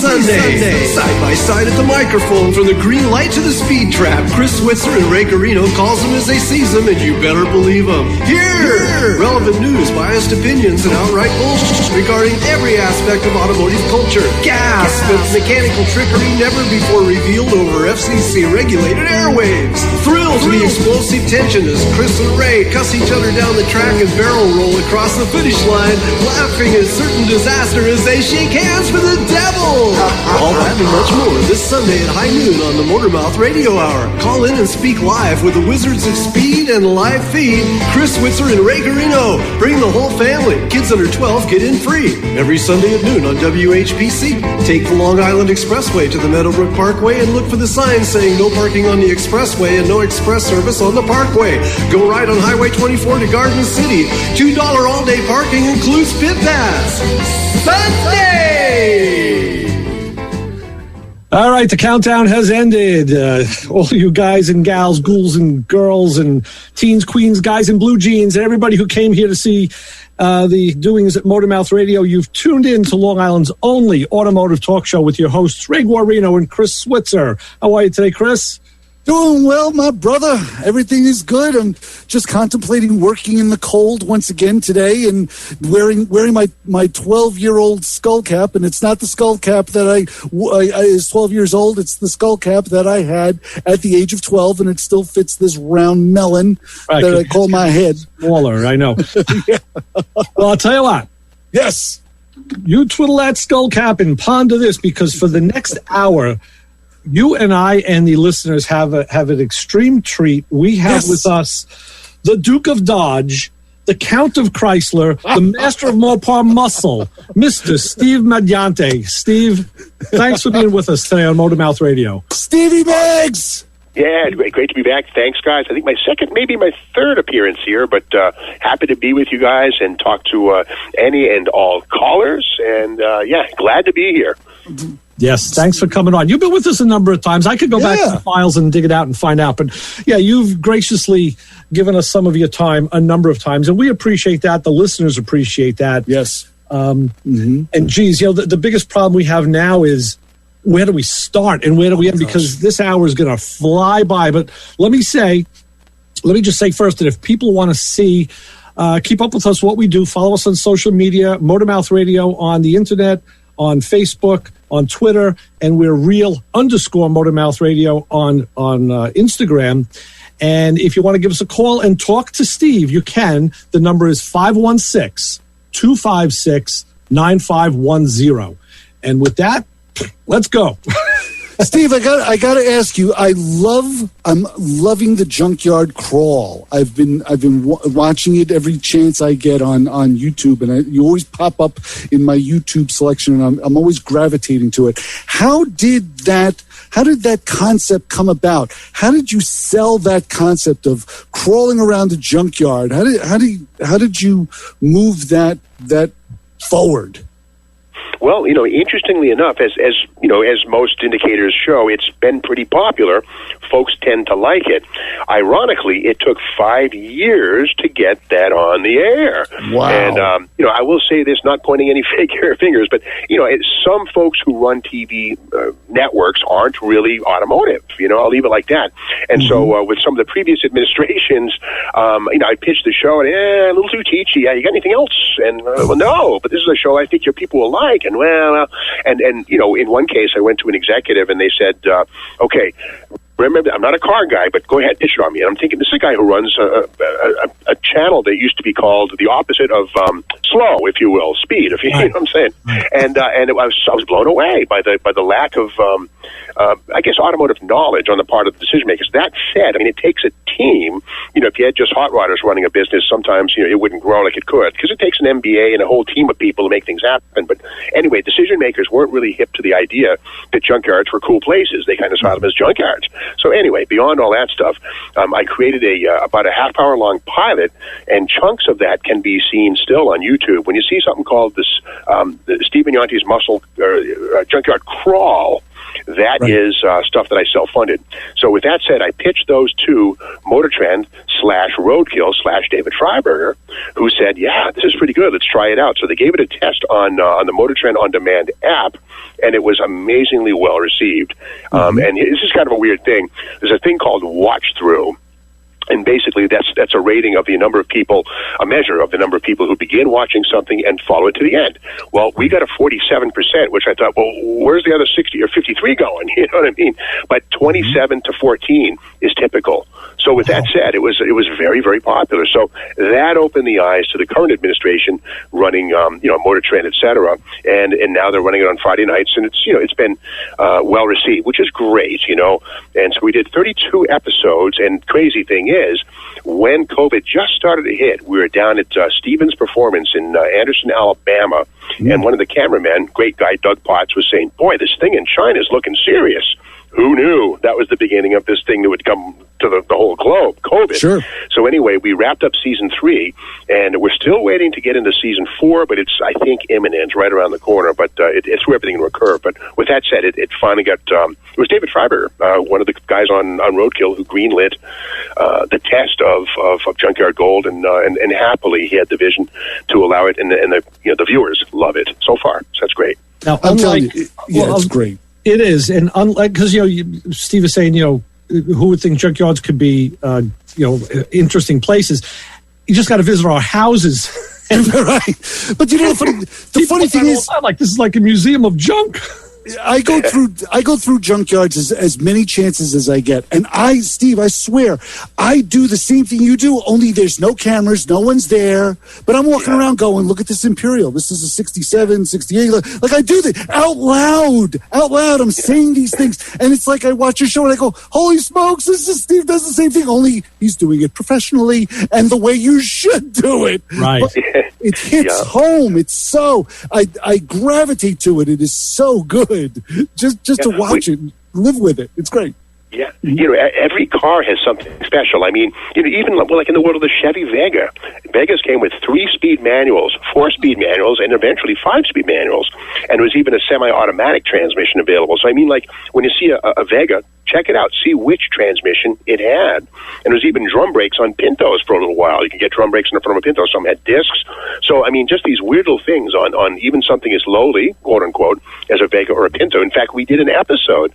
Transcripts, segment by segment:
Sunday. Side by side at the microphone, from the green light to the speed trap, Chris Switzer and Ray Garino calls them as they sees them, and you better believe them. Here! Relevant news, biased opinions, and outright bullshit regarding every aspect of automotive culture. Gasp at mechanical trickery never before revealed over FCC-regulated airwaves. Thrill to the explosive tension as Chris and Ray cuss each other down the track and barrel roll across the finish line, laughing at certain disaster as they shake hands with the devil. All that and much more this Sunday at high noon on the Motormouth Radio Hour. Call in and speak live with the Wizards of Speed and live feed, Chris Switzer and Ray Garino. Bring the whole family. Kids under 12 get in free. Every Sunday at noon on WHPC. Take the Long Island Expressway to the Meadowbrook Parkway and look for the sign saying no parking on the expressway and no express service on the parkway. Go right on Highway 24 to Garden City. $2 all-day parking includes pit pass. Sunday! All right, the countdown has ended. All you guys and gals, ghouls and girls and teens, queens, guys in blue jeans, and everybody who came here to see the doings at Motormouth Radio, you've tuned in to Long Island's only automotive talk show with your hosts, Ray Guarino and Chris Switzer. How are you today, Chris? Doing well, my brother. Everything is good. I'm just contemplating working in the cold once again today and wearing my 12-year-old skull cap. And it's not the skull cap that I is 12 years old. It's the skull cap that I had at the age of 12, and it still fits this round melon that I call my head. Smaller, I know. Yeah. Well, I'll tell you what. Yes. You twiddle that skull cap and ponder this, because for the next hour, you and I and the listeners have an extreme treat. We have with us the Duke of Dodge, the Count of Chrysler, the Master of Mopar Muscle, Mr. Steve Magnante. Steve, thanks for being with us today on Motormouth Radio. Stevie Maggs! Yeah, great to be back. Thanks, guys. I think my second, maybe my third appearance here, but happy to be with you guys and talk to any and all callers. And, glad to be here. Yes, thanks for coming on. You've been with us a number of times. I could go back to the files and dig it out and find out. But, yeah, you've graciously given us some of your time a number of times, and we appreciate that. The listeners appreciate that. Yes. And, geez, the biggest problem we have now is where do we start and where do we end? Because this hour is going to fly by. But let me just say first that if people want to see, keep up with us, what we do, follow us on social media, Motormouth Radio on the internet, on Facebook, on Twitter, and we're real_Motormouth Radio on Instagram. And if you want to give us a call and talk to Steve, you can. The number is 516-256-9510. And with that, let's go. Steve, I got to ask you. I'm loving the Junkyard Crawl. I've been watching it every chance I get on YouTube, and you always pop up in my YouTube selection, and I'm always gravitating to it. How did that concept come about? How did you sell that concept of crawling around the junkyard? How did you move that forward? Well, interestingly enough, as most indicators show, it's been pretty popular. Folks tend to like it. Ironically, it took 5 years to get that on the air. Wow. And, I will say this, not pointing any fingers, but, some folks who run TV networks aren't really automotive. I'll leave it like that. And so with some of the previous administrations, I pitched the show and, a little too teachy. Yeah, you got anything else? And, well, no, but this is a show I think your people will like. And, in one case, I went to an executive and they said, okay, remember, I'm not a car guy, but go ahead, pitch it on me. And I'm thinking, this is a guy who runs a channel that used to be called the opposite of slow, if you will, speed, if you know what I'm saying. And I was blown away by the lack of, automotive knowledge on the part of the decision makers. That said, it takes a team. If you had just hot rodders running a business, sometimes it wouldn't grow like it could, because it takes an MBA and a whole team of people to make things happen. But anyway, decision makers weren't really hip to the idea that junkyards were cool places. They kind of saw them as junkyards. So anyway, beyond all that stuff, I created about a half-hour long pilot, and chunks of that can be seen still on YouTube. When you see something called the Steve Magnante's Junkyard Crawl, That is stuff that I self-funded. So with that said, I pitched those to MotorTrend /Roadkill/David Freiberger, who said, yeah, this is pretty good. Let's try it out. So they gave it a test on the MotorTrend On Demand app, and it was amazingly well received. And this is kind of a weird thing. There's a thing called watch through. And basically, that's a rating of the number of people, a measure of the number of people who begin watching something and follow it to the end. Well, we got a 47%, which I thought, well, where's the other 60 or 53 going? You know what I mean? But 27 to 14 is typical. So with that said, it was very, very popular. So that opened the eyes to the current administration running, MotorTrend, et cetera. And now they're running it on Friday nights, and it's been well received, which is great, And so we did 32 episodes, and crazy thing is, when COVID just started to hit, we were down at Stevens Performance in Anderson, Alabama, and one of the cameramen, great guy, Doug Potts, was saying, boy, this thing in China is looking serious. Who knew that was the beginning of this thing that would come to the whole globe, COVID. Sure. So anyway, we wrapped up season 3, and we're still waiting to get into season 4, but it's, I think, imminent, right around the corner, but it's where everything will occur. But with that said, it finally got, it was David Freiberger, one of the guys on Roadkill, who greenlit the test of Junkyard Gold, and happily he had the vision to allow it, and the viewers love it so far. So that's great. Now, I'm telling you, it's great. It is, and unlike, because Steve is saying, who would think junkyards could be, interesting places? You just got to visit our houses, right? But the funny thing is, like this is like a museum of junk. I go through junkyards as many chances as I get. And Steve, I swear, I do the same thing you do, only there's no cameras, no one's there. But I'm walking around going, look at this Imperial. This is a 67, 68. Like I do that out loud. I'm saying these things. And it's like I watch your show and I go, holy smokes, Steve does the same thing, only he's doing it professionally and the way you should do it. Right. But it hits home. It's so, I gravitate to it. It is so good. Just to watch it, live with it. It's great. Yeah, every car has something special. I mean, even like in the world of the Chevy Vega, Vegas came with 3-speed manuals, 4-speed manuals, and eventually 5-speed manuals. And there was even a semi-automatic transmission available. So I mean, like when you see a Vega, check it out. See which transmission it had. And there's even drum brakes on Pintos for a little while. You can get drum brakes in the front of a Pinto. Some had discs. So, I mean, just these weird little things on even something as lowly, quote unquote, as a Vega or a Pinto. In fact, we did an episode,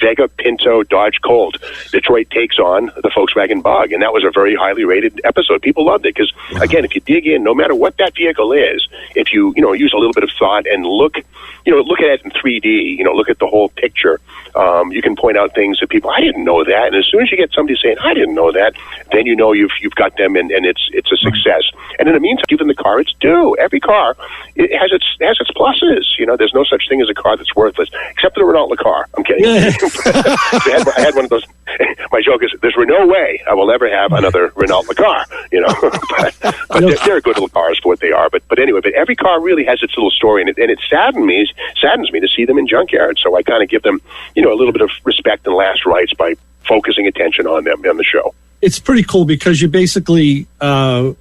Vega, Pinto, Dodge Colt. Detroit takes on the Volkswagen Bug. And that was a very highly rated episode. People loved it because, again, if you dig in, no matter what that vehicle is, if you, use a little bit of thought and look at it in 3D, look at the whole picture, you can point out things that people, I didn't know that. And as soon as you get somebody saying, I didn't know that, then you've got them, and it's a success. And in the meantime, give them the car its due. Every car, it has its pluses. There's no such thing as a car that's worthless, except for the Renault car. I'm kidding. I had one of those. My joke is, there's no way I will ever have another Renault car. But they're good little cars for what they are. But anyway, every car really has its little story, and it saddens me to see them in junkyards. So I kind of give them, a little bit of respect and last rites by focusing attention on them on the show. It's pretty cool because you basically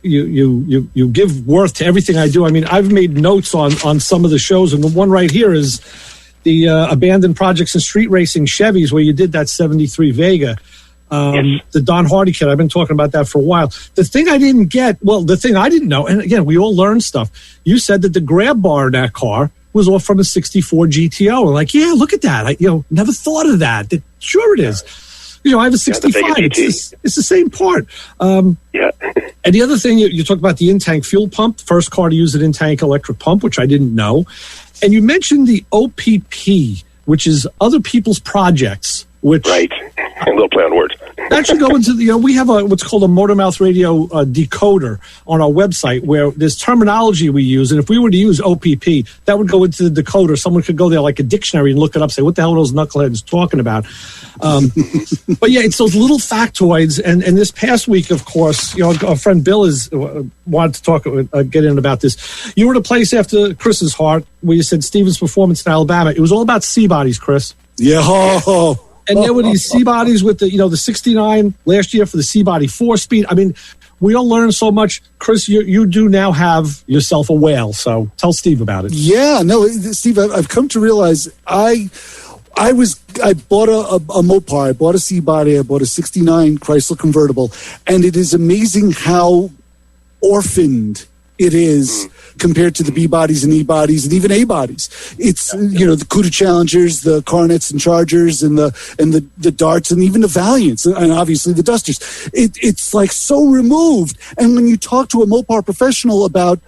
you give worth to everything I do. I mean, I've made notes on some of the shows, and the one right here is the abandoned projects and street racing Chevys, where you did that 73 Vega. Yes. The Don Hardy kit. I've been talking about that for a while. The thing I didn't know, and again, we all learn stuff. You said that the grab bar in that car was off from a 64 GTO. And like, yeah, look at that. I never thought of that. Sure it is. I have a 65. It's the same part. And the other thing, you talked about the in-tank fuel pump, first car to use an in-tank electric pump, which I didn't know. And you mentioned the OPP, which is other people's projects. Which, right. A little play on words. That should go into we have what's called a Motor Mouth Radio decoder on our website where there's terminology we use. And if we were to use OPP, that would go into the decoder. Someone could go there like a dictionary and look it up, say, what the hell are those knuckleheads talking about? But yeah, it's those little factoids. And this past week, of course, our friend Bill wanted to get in about this. You were at a place after Chris's heart where you said Stevens Performance in Alabama. It was all about C-bodies, Chris. Yeah. And there were these C-bodies with the 69 last year for the C-body 4-speed. I mean, we all learn so much. Chris, you do now have yourself a whale. So tell Steve about it. Yeah, no, Steve, I've come to realize I bought a Mopar. I bought a C-body. I bought a 69 Chrysler convertible. And it is amazing how orphaned it is compared to the B-bodies and E-bodies and even A-bodies. It's, the Cuda Challengers, the Cornets and Chargers and the Darts and even the Valiants and obviously the Dusters. It's like so removed. And when you talk to a Mopar professional about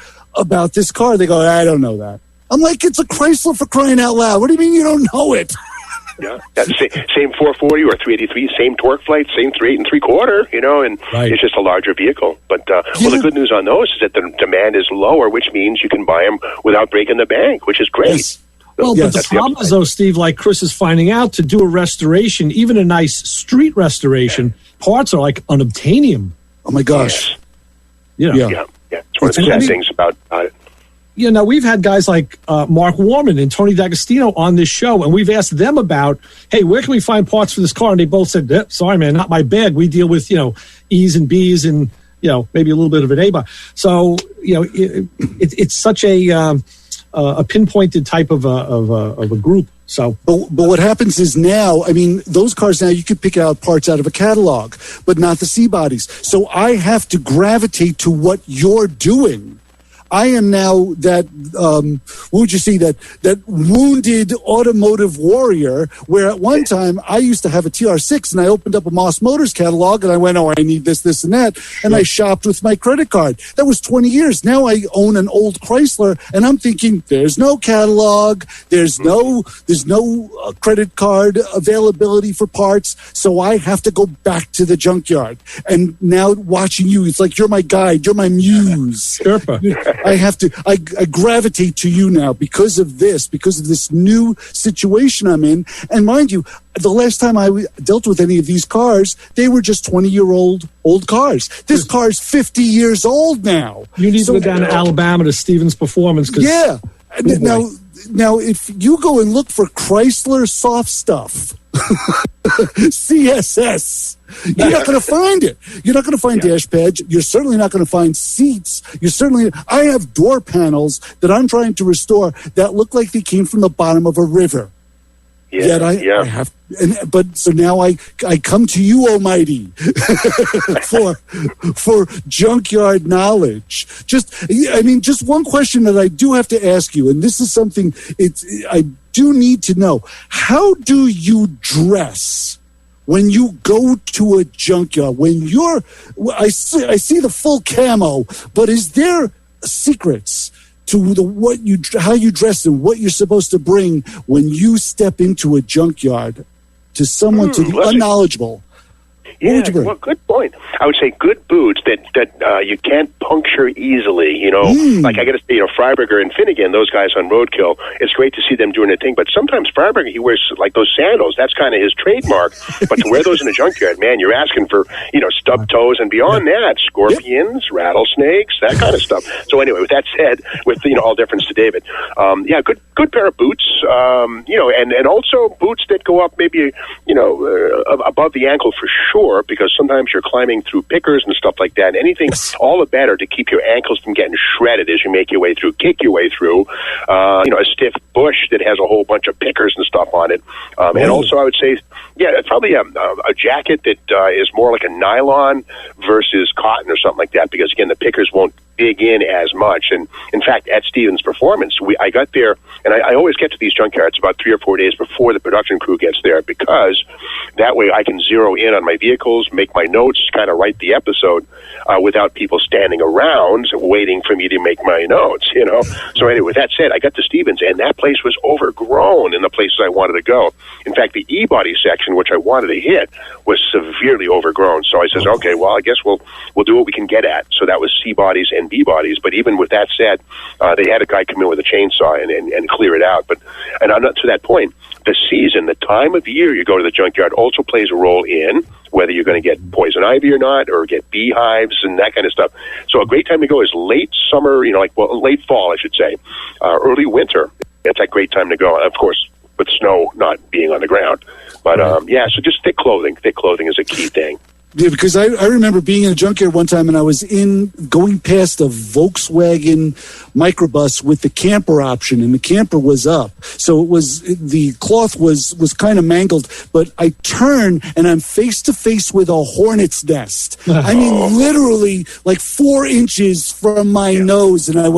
this car, they go, I don't know that. I'm like, it's a Chrysler, for crying out loud. What do you mean you don't know it? Yeah, that's same 440 or 383, same torque flight, same 3.8 3/4, and right. It's just a larger vehicle. But well, the good news on those is that the demand is lower, which means you can buy them without breaking the bank, which is great. Yes. Well, but the problem is, though, Steve, like Chris is finding out, to do a restoration, even a nice street restoration, parts are like unobtainium. Oh my gosh! Yeah. It's one of the sad things about it. Now we've had guys like Mark Warman and Tony D'Agostino on this show, and we've asked them about, hey, where can we find parts for this car? And they both said, sorry, man, not my bag. We deal with, E's and B's and, maybe a little bit of an A-bar. So, it's such a pinpointed type of a group. So, but what happens is now, those cars now, you could pick out parts out of a catalog, but not the C-bodies. So I have to gravitate to what you're doing. I am now that, what would you say, that wounded automotive warrior, where at one time I used to have a TR6 and I opened up a Moss Motors catalog and I went, I need this, this, and that. And I shopped with my credit card. That was 20 years. Now I own an old Chrysler and I'm thinking, there's no catalog. There's no credit card availability for parts. So I have to go back to the junkyard. And now watching you, it's like, you're my guide. You're my muse. Sherpa. I gravitate to you now because of this new situation I'm in. And mind you, the last time I dealt with any of these cars, they were just 20-year-old cars. This car's 50 years old now. You need to go down to Alabama to Stevens Performance. Yeah. Now, if you go and look for Chrysler soft stuff, CSS, you're not going to find it. You're not going to find dash pads. You're certainly not going to find seats. I have door panels that I'm trying to restore that look like they came from the bottom of a river. So now I come to you, Almighty, for junkyard knowledge. Just one question that I do have to ask you, and this is something I do need to know. How do you dress when you go to a junkyard? I see the full camo, but is there secrets to how you dress and what you're supposed to bring when you step into a junkyard to someone, to the unknowledgeable? What would you bring? Well, good point. I would say good boots that you can't puncture easily. Like I got to say, Freiberger and Finnegan, those guys on Roadkill. It's great to see them doing their thing. But sometimes Freiberger, he wears like those sandals. That's kind of his trademark. But to wear those in a junkyard, man, you're asking for stub toes and beyond that, scorpions, rattlesnakes, that kind of stuff. So anyway, with that said, with all deference to David, good pair of boots. And also boots that go up maybe above the ankle for sure. Because sometimes you're climbing through pickers and stuff like that. Anything, all the better to keep your ankles from getting shredded as you make your way through, kick your way through. A stiff bush that has a whole bunch of pickers and stuff on it. And also, I would say, probably a jacket that is more like a nylon versus cotton or something like that. Because again, the pickers won't dig in as much. And in fact, at Stevens Performance, I got there, and I always get to these junkyards about 3 or 4 days before the production crew gets there, because that way I can zero in on my vehicles, make my notes, kind of write the episode without people standing around waiting for me to make my notes, So anyway, with that said, I got to Stevens, and that place was overgrown in the places I wanted to go. In fact, the E-body section, which I wanted to hit, was severely overgrown. So I says, okay, well, I guess we'll do what we can get at. So that was C-bodies and B-bodies. But even with that said, they had a guy come in with a chainsaw and clear it out. And I'm not to that point. The season, the time of year you go to the junkyard also plays a role in whether you're going to get poison ivy or not, or get beehives and that kind of stuff. So a great time to go is late summer, late fall, I should say, early winter. It's a great time to go. Of course, with snow not being on the ground. But, so just thick clothing. Thick clothing is a key thing. Yeah, because I remember being in a junkyard one time, and I was going past a Volkswagen microbus with the camper option, and the camper was up. So the cloth was kind of mangled, but I turn and I'm face to face with a hornet's nest. I mean, literally like 4 inches from my nose, and I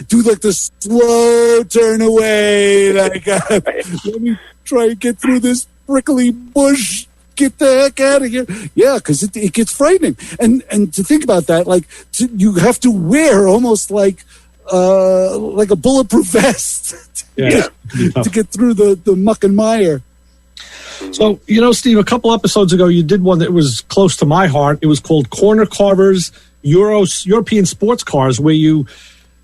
do like the slow turn away. Like, let me try and get through this prickly bush. Get the heck out of here. Yeah, because it gets frightening. And to think about that, you have to wear almost like a bulletproof vest to get through the muck and mire. So, Steve, a couple episodes ago, you did one that was close to my heart. It was called Corner Carvers European Sports Cars, where you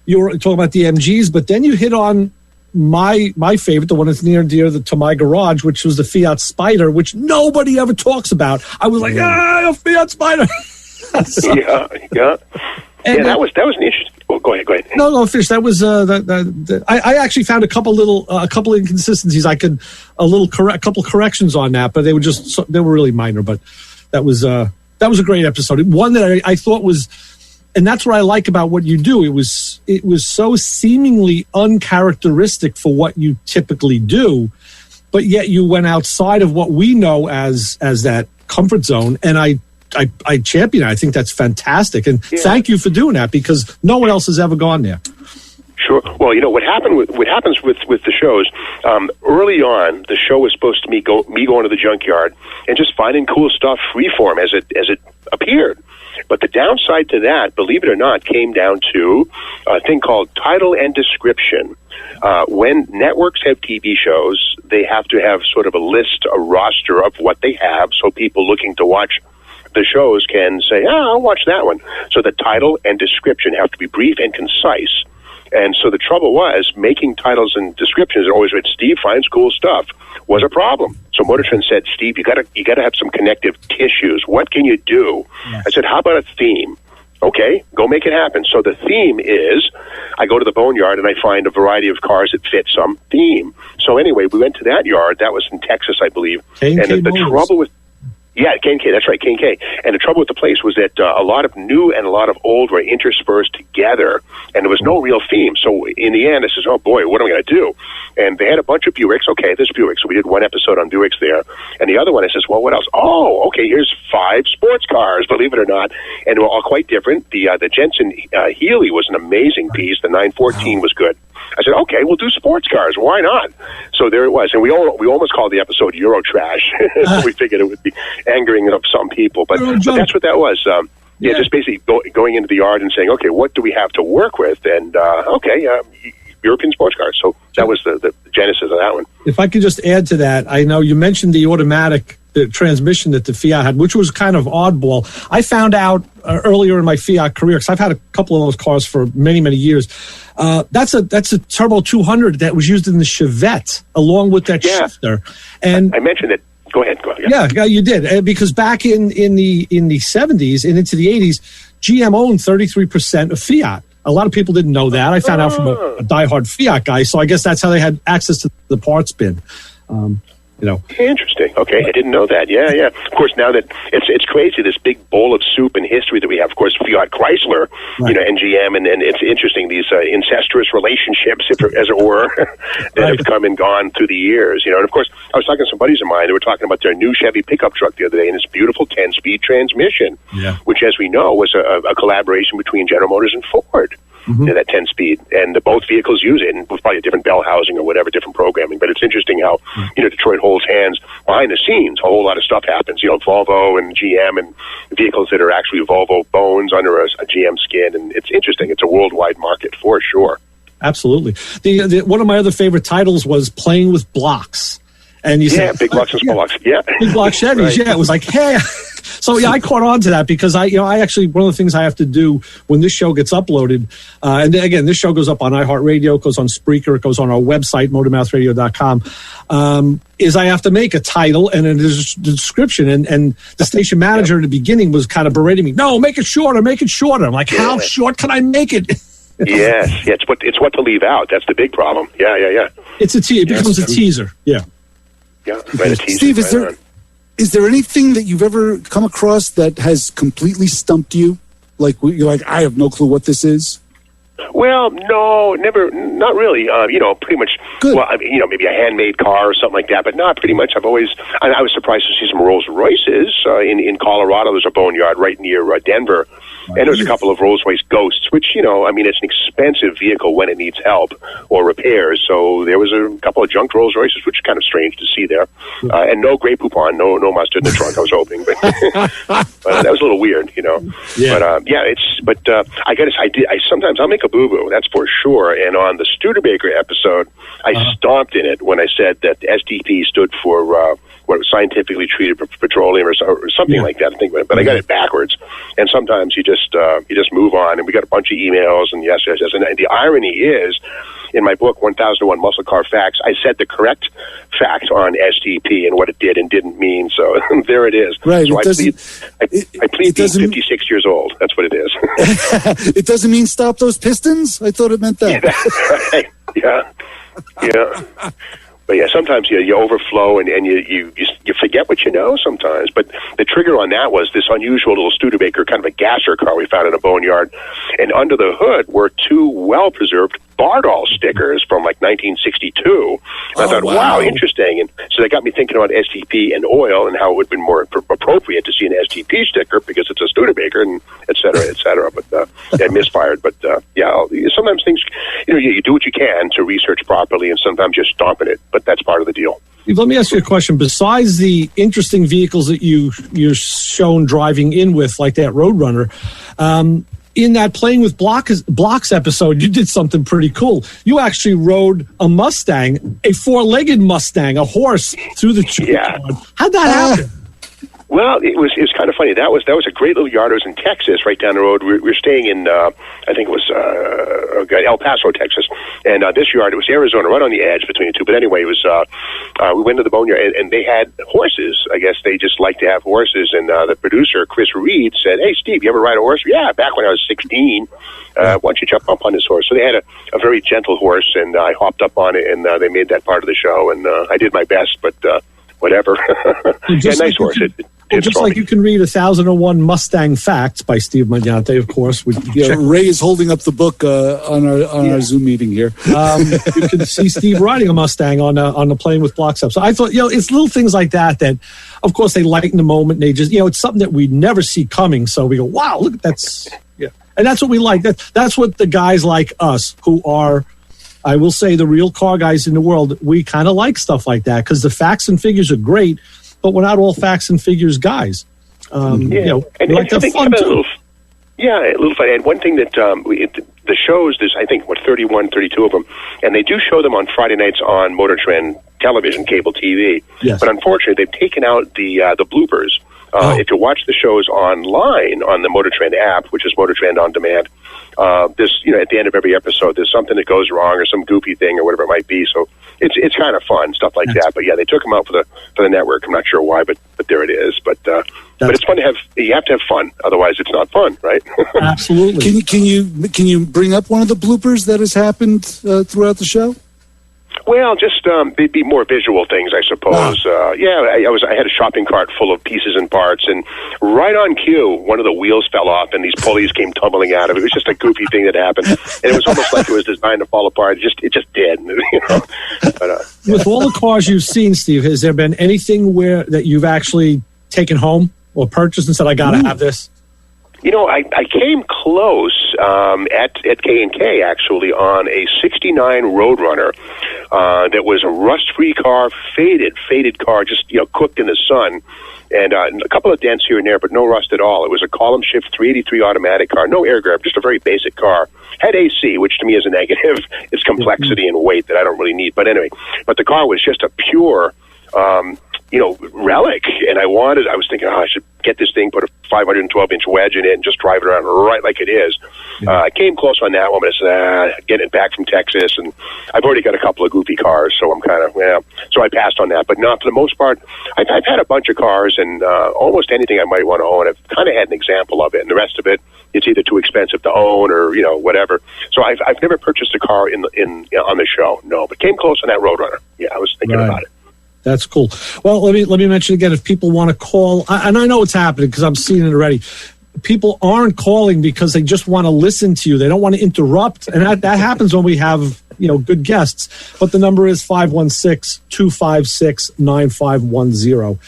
were talking about the MGs, but then you hit on my favorite, the one that's near and dear to my garage, which was the Fiat Spider, which nobody ever talks about. I was like, a Fiat Spider. Yeah, that was an interesting. Oh, go ahead. No, Fish. That was I actually found a couple inconsistencies. A couple corrections on that, but they were really minor. But that was a great episode. One that I thought was. And that's what I like about what you do. It was so seemingly uncharacteristic for what you typically do, but yet you went outside of what we know as that comfort zone. And I champion it. I think that's fantastic. And thank you for doing that, because no one else has ever gone there. Sure. Well, what happens with the shows, early on, the show was supposed to me going to the junkyard and just finding cool stuff freeform as it appeared. But the downside to that, believe it or not, came down to a thing called title and description. When networks have TV shows, they have to have sort of a roster of what they have, so people looking to watch the shows can say, I'll watch that one. So the title and description have to be brief and concise. And so the trouble was, making titles and descriptions, always with Steve finds cool stuff, was a problem. So MotorTrend said, Steve, you gotta have some connective tissues. What can you do? Yes. I said, how about a theme? Okay, go make it happen. So the theme is, I go to the boneyard and I find a variety of cars that fit some theme. So anyway, we went to that yard. That was in Texas, I believe. And the trouble with K&K, that's right, K&K. And the trouble with the place was that a lot of new and a lot of old were interspersed together, and there was no real theme. So in the end, I says, oh boy, what am I going to do? And they had a bunch of Buicks. Okay, there's Buicks. So we did one episode on Buicks there. And the other one, I says, well, what else? Oh, okay, here's 5 sports cars, believe it or not. And they were all quite different. The Jensen Healy was an amazing piece. The 914 was good. I said, okay, we'll do sports cars. Why not? So there it was. And we almost called the episode Euro Trash. We figured it would be angering some people. But that's what that was. Just basically going into the yard and saying, okay, what do we have to work with? And, European sports cars. So that was the genesis of that one. If I could just add to that, I know you mentioned the automatic transmission that the Fiat had, which was kind of oddball. I found out earlier in my Fiat career, because I've had a couple of those cars for many, many years. That's a Turbo 200 that was used in the Chevette along with that shifter. And I mentioned it. Go ahead. Yeah, you did. Because back in the 70s and into the 80s, GM owned 33% of Fiat. A lot of people didn't know that. I found out from a diehard Fiat guy. So I guess that's how they had access to the parts bin. Interesting. Okay, I didn't know that. Yeah. Of course, now that it's crazy, this big bowl of soup and history that we have. Of course, Fiat Chrysler, right. And GM, and it's interesting, these incestuous relationships, as it were, that have come and gone through the years. And of course, I was talking to some buddies of mine. They were talking about their new Chevy pickup truck the other day, and this beautiful 10-speed transmission, which, as we know, was a collaboration between General Motors and Ford. Mm-hmm. That 10-speed, and both vehicles use it, and with probably a different bell housing or whatever, different programming. But it's interesting how Detroit holds hands behind the scenes. A whole lot of stuff happens. Volvo and GM and vehicles that are actually Volvo bones under a GM skin, and it's interesting. It's a worldwide market for sure. Absolutely. The one of my other favorite titles was Playing with Blocks. And you said, big blocks and small blocks. Yeah, big block Chevys. Right. Yeah, it was like, hey. So I caught on to that because I actually, one of the things I have to do when this show gets uploaded, and again, this show goes up on iHeartRadio, it goes on Spreaker, it goes on our website, motormouthradio.com, is I have to make a title and a description. And the station manager in the beginning was kind of berating me. No, make it shorter. I'm like, how short can I make it? Yes, it's what to leave out. That's the big problem. Yeah. It becomes a teaser. Yeah. Yeah, right. A teaser. Steve, Is there anything that you've ever come across that has completely stumped you? Like, you're like, I have no clue what this is? Well, no, never, not really. Pretty much, Good. well, maybe a handmade car or something like that, but not pretty much. I was surprised to see some Rolls Royces in Colorado. There's a boneyard right near Denver. And there's a couple of Rolls-Royce Ghosts, which, it's an expensive vehicle when it needs help or repairs. So there was a couple of junk Rolls-Royces, which is kind of strange to see there. And no Grey Poupon, no mustard in the trunk, I was hoping. But, but that was a little weird, Yeah. But, I got to sometimes I'll make a boo-boo, that's for sure. And on the Studebaker episode, I stomped in it when I said that SDP stood for... what was scientifically treated petroleum or something like that. I think, but I got it backwards. And sometimes you just move on. And we got a bunch of emails and yes. And the irony is, in my book 1001 Muscle Car Facts, I said the correct fact on SDP and what it did and didn't mean. So there it is. Right. So I plead being 56 years old. That's what it is. It doesn't mean stop those pistons? I thought it meant that. Yeah. Yeah. But yeah, sometimes you overflow and you forget what you know sometimes. But the trigger on that was this unusual little Studebaker, kind of a gasser car we found in a boneyard. And under the hood were two well-preserved Bardol stickers from like 1962. And I thought, wow, interesting. And so that got me thinking about SDP and oil and how it would have been more appropriate to see an SDP sticker because it's a Studebaker and et cetera, et cetera. But I misfired. But sometimes things, you do what you can to research properly and sometimes you're stomping it. But that's part of the deal. Let me ask you a question. Besides the interesting vehicles that you're shown driving in with, like that Roadrunner, in that Playing with Blocks episode, you did something pretty cool. You actually rode a Mustang, a four-legged Mustang, a horse, through the junkyard. Yeah. How'd that happen? Well, it was kind of funny. That was a great little yard. It was in Texas, right down the road. We were staying in, I think it was El Paso, Texas. And this yard, it was Arizona, right on the edge between the two. But anyway, it was we went to the boneyard, and they had horses. I guess they just like to have horses. And the producer, Chris Reed, said, "Hey, Steve, you ever ride a horse?" "Yeah, back when I was 16. Why don't you jump up on this horse?" So they had a very gentle horse, and I hopped up on it, and they made that part of the show. And I did my best, but whatever. Nice horse. Just like you can read 1001 Mustang Facts by Steve Magnante, of course. Ray is holding up the book on our Zoom meeting here. You can see Steve riding a Mustang on the Playing with Blocks up. So I thought, it's little things like that, of course, they lighten the moment. And they just, it's something that we never see coming. So we go, wow, look, that's, and that's what we like. That's what the guys like us who are, I will say, the real car guys in the world, we kind of like stuff like that because the facts and figures are great. But we're not all facts and figures guys. And like to have fun too. A little fun. And one thing that the shows, there's I think 31, 32 of them, and they do show them on Friday nights on MotorTrend television, cable TV. Yes. But unfortunately, they've taken out the bloopers. If you watch the shows online on the MotorTrend app, which is MotorTrend On Demand, there's at the end of every episode, there's something that goes wrong or some goofy thing or whatever it might be. So it's kind of fun stuff like that. But yeah, they took them out for the network. I'm not sure why, but there it is. But it's fun to have. You have to have fun, otherwise it's not fun, right? Absolutely. Can you bring up one of the bloopers that has happened throughout the show? Well, just they'd be more visual things, I suppose. Wow. I had a shopping cart full of pieces and parts, and right on cue, one of the wheels fell off, and these pulleys came tumbling out of it. It was just a goofy thing that happened, and it was almost like it was designed to fall apart. It just did, But, with all the cars you've seen, Steve, has there been anything that you've actually taken home or purchased and said, "I got to have this"? I came close at K&K, actually, on a 69 Roadrunner that was a rust-free car, faded car, just, cooked in the sun. And a couple of dents here and there, but no rust at all. It was a column shift 383 automatic car, no air grab, just a very basic car. Had AC, which to me is a negative. It's complexity and weight that I don't really need. But anyway, the car was just a pure... relic, and I was thinking, I should get this thing, put a 512-inch wedge in it, and just drive it around right like it is. I came close on that one, but I said, getting it back from Texas, and I've already got a couple of goofy cars, so I'm kind of, so I passed on that. But not for the most part. I've had a bunch of cars, and almost anything I might want to own, I've kind of had an example of it, and the rest of it, it's either too expensive to own or, whatever. So I've never purchased a car on the show, no, but came close on that Roadrunner. Yeah, I was thinking about it. That's cool. Well, let me mention again, if people want to call, and I know it's happening because I'm seeing it already. People aren't calling because they just want to listen to you. They don't want to interrupt, and that happens when we have good guests. But the number is 516-256-9510,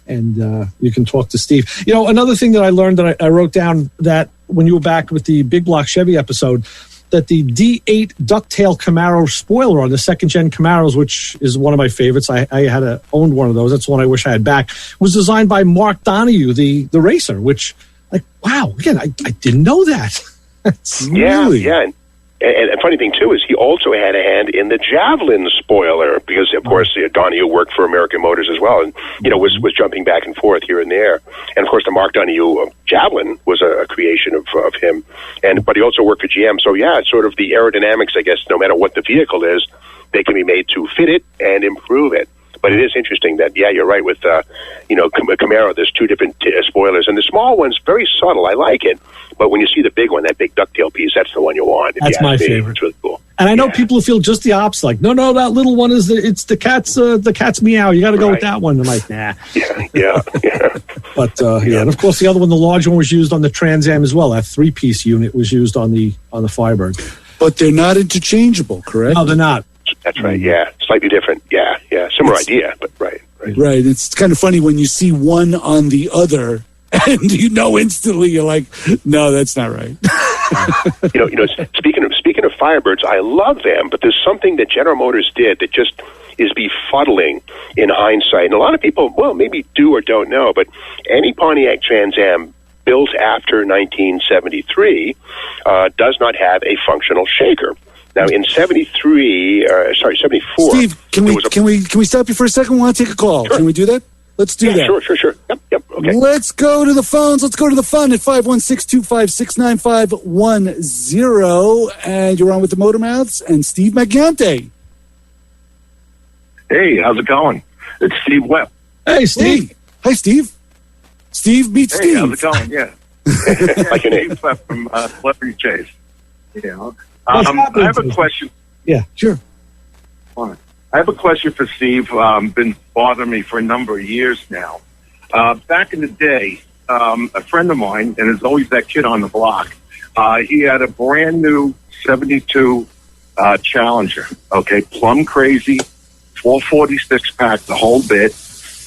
and you can talk to Steve. Another thing that I learned that I wrote down, that when you were back with the Big Block Chevy episode, that the D8 ducktail Camaro spoiler on the second-gen Camaros, which is one of my favorites, I had owned one of those. That's one I wish I had back, was designed by Mark Donohue, the racer, which, wow, again, I didn't know that. Yeah. And funny thing, too, is he also had a hand in the Javelin spoiler because, of course, Donohue worked for American Motors as well and, was jumping back and forth here and there. And, of course, the Mark Donohue Javelin was a creation of him. But he also worked for GM. So, yeah, it's sort of the aerodynamics, I guess, no matter what the vehicle is, they can be made to fit it and improve it. But it is interesting that, you're right with, Camaro, there's two different spoilers. And the small one's very subtle. I like it. But when you see the big one, that big ducktail piece, that's the one you want. That's my favorite. It's really cool. And I know people who feel just the opposite. Like, no, that little one is it's the cat's meow. You got to go with that one. I'm like, nah. Yeah. But and of course the other one, the large one, was used on the Trans Am as well. That 3-piece unit was used on the Firebird. But they're not interchangeable, correct? No, they're not. That's right. Yeah, slightly different. Yeah. Similar idea, but right. Right. It's kind of funny when you see one on the other, and instantly you're like, no, that's not right. Speaking of Firebirds, I love them, but there's something that General Motors did that just is befuddling in hindsight. And a lot of people, maybe do or don't know, but any Pontiac Trans Am built after 1973 does not have a functional shaker. Now, in 74. Steve, can we stop you for a second? We want to take a call. Sure. Can we do that? Let's do that. Sure. Yep. Okay. Let's go to the phones. Let's go to the fun at 516-256-9510. And you're on with the Motor Mouths and Steve Magnante. Hey, how's it going? It's Steve Webb. Hey, Steve. Hey. Hi, Steve. Steve meets Steve. How's it going? Yeah. Like your name. Steve Webb from Celebrity Chase. I have a question. Yeah, sure. I have a question for Steve. Been bothering me for a number of years now. Back in the day, a friend of mine, and there's always that kid on the block, he had a brand new 72 Challenger, okay, plum crazy, 446 pack, the whole bit,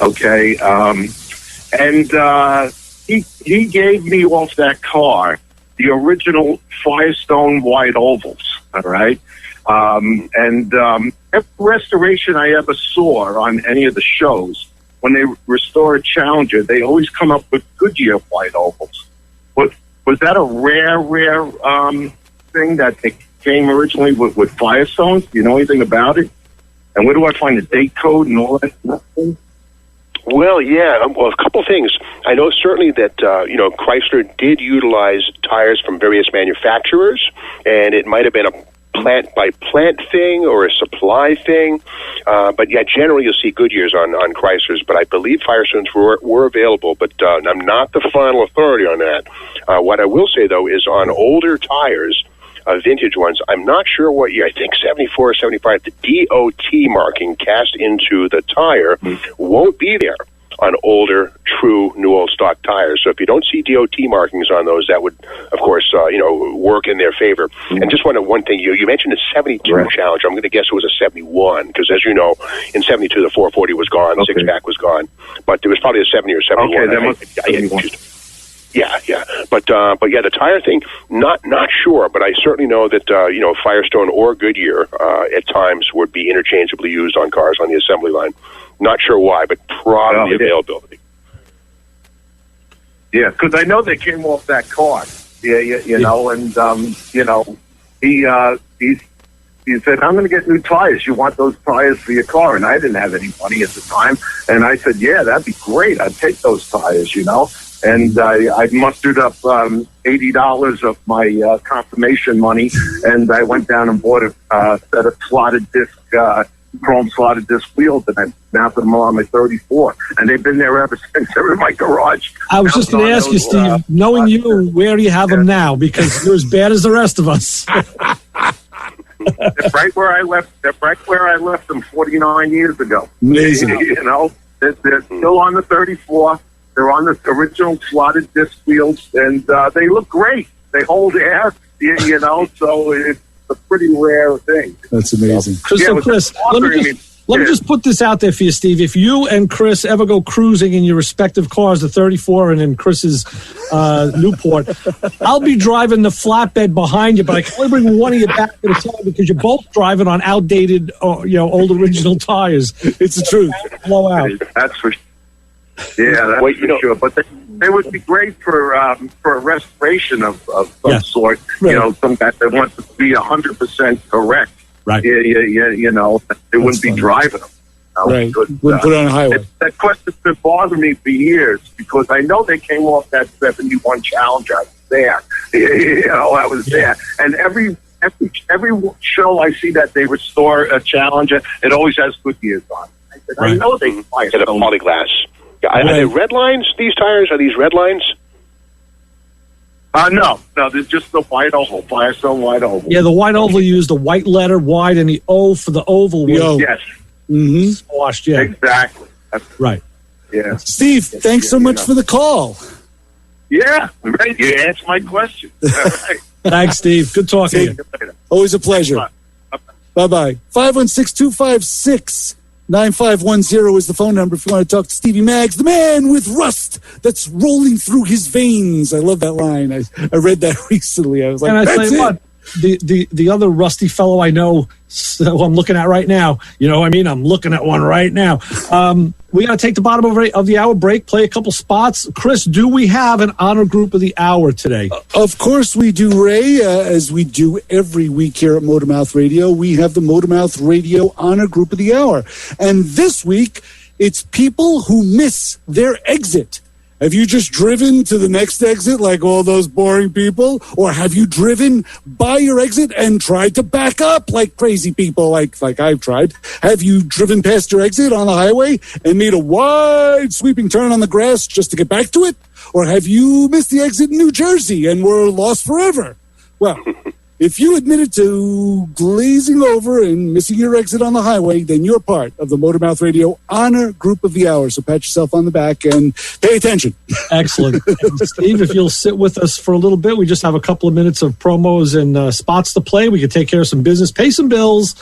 okay, and he gave me off that car the original Firestone white ovals, all right? Every restoration I ever saw on any of the shows, when they restore a Challenger, they always come up with Goodyear white ovals. Was that a rare thing that they came originally with Firestones? Do you know anything about it? And where do I find the date code and all that stuff? Well, a couple things. I know certainly that, Chrysler did utilize tires from various manufacturers, and it might have been a plant-by-plant thing or a supply thing. But generally you'll see Goodyears on Chryslers, but I believe Firestones were available, but I'm not the final authority on that. What I will say, though, is on older tires, vintage ones, I'm not sure what year, I think 74 or 75, the DOT marking cast into the tire won't be there on older, true, new old stock tires. So if you don't see DOT markings on those, that would, of course, work in their favor. And just one thing, you mentioned a 72 Challenger. I'm going to guess it was a 71, because as you know, in 72, the 440 was gone, the six-pack was gone. But there was probably a 70 or 71. Okay, that must be 71. Yeah. But the tire thing, not sure, but I certainly know that, Firestone or Goodyear at times would be interchangeably used on cars on the assembly line. Not sure why, but probably availability. Yeah, because I know they came off that car. You know, and he said, "I'm going to get new tires. You want those tires for your car?" And I didn't have any money at the time, and I said, "Yeah, that'd be great. I'd take those tires." And I mustered up $80 of my confirmation money, and I went down and bought a set of slotted disc. Chrome slotted disc wheels, and I mounted them on my 34, and they've been there ever since. They're in my garage. I was just going to ask you, Steve, knowing you, where do you have them now? Because you're as bad as the rest of us. They're right where I left. They're right where I left them 49 years ago. Amazing. You know, they're still on the 34. They're on the original slotted disc wheels, and they look great. They hold air, you know, so it's a pretty rare thing. That's amazing. Chris, let me just put this out there for you, Steve. If you and Chris ever go cruising in your respective cars, the 34 and in Chris's Newport, I'll be driving the flatbed behind you, but I can only bring one of you back at a time because you're both driving on outdated, old original tires. It's the truth. Blow out. That's for sure. Yeah, that's for sure. But they would be great for a restoration of some sort. Right. You know, some guys that want to be 100% correct. Right. Yeah, you know, they wouldn't be driving them. Right. Wouldn't put it on a highway. That question's been bothering me for years because I know they came off that 71 Challenger. I was there. You know, I was there. And every show I see that they restore a Challenger, it always has good years on. I said, I know they buy Get a polyglass. Are they red lines, these tires? Are these red lines? No, there's just the white oval, Firestone white oval. Yeah, the white oval used the white letter wide and the O for the oval. Yes. Mm-hmm. Squashed, yeah. Exactly. That's right. Yeah. Steve, thanks so much for the call. Yeah, right. You answered my question. Right. Thanks, Steve. Good talking to you. Always a pleasure. Bye-bye. 516-256-9510 is the phone number if you want to talk to Stevie Maggs, the man with rust that's rolling through his veins. I love that line. I read that recently. I was like, and that's it. The other rusty fellow I know, who I'm looking at right now, you know what I mean? I'm looking at one right now. We got to take the bottom of the hour break, play a couple spots. Chris, do we have an honor group of the hour today? Of course we do, Ray. As we do every week here at Motormouth Radio, we have the Motormouth Radio Honor Group of the Hour. And this week, it's people who miss their exit. Have you just driven to the next exit like all those boring people? Or have you driven by your exit and tried to back up like crazy people like I've tried? Have you driven past your exit on the highway and made a wide sweeping turn on the grass just to get back to it? Or have you missed the exit in New Jersey and were lost forever? Well, if you admitted to glazing over and missing your exit on the highway, then you're part of the Motormouth Radio Honor Group of the Hour. So pat yourself on the back and pay attention. Excellent. And Steve, if you'll sit with us for a little bit, we just have a couple of minutes of promos and spots to play. We can take care of some business, pay some bills,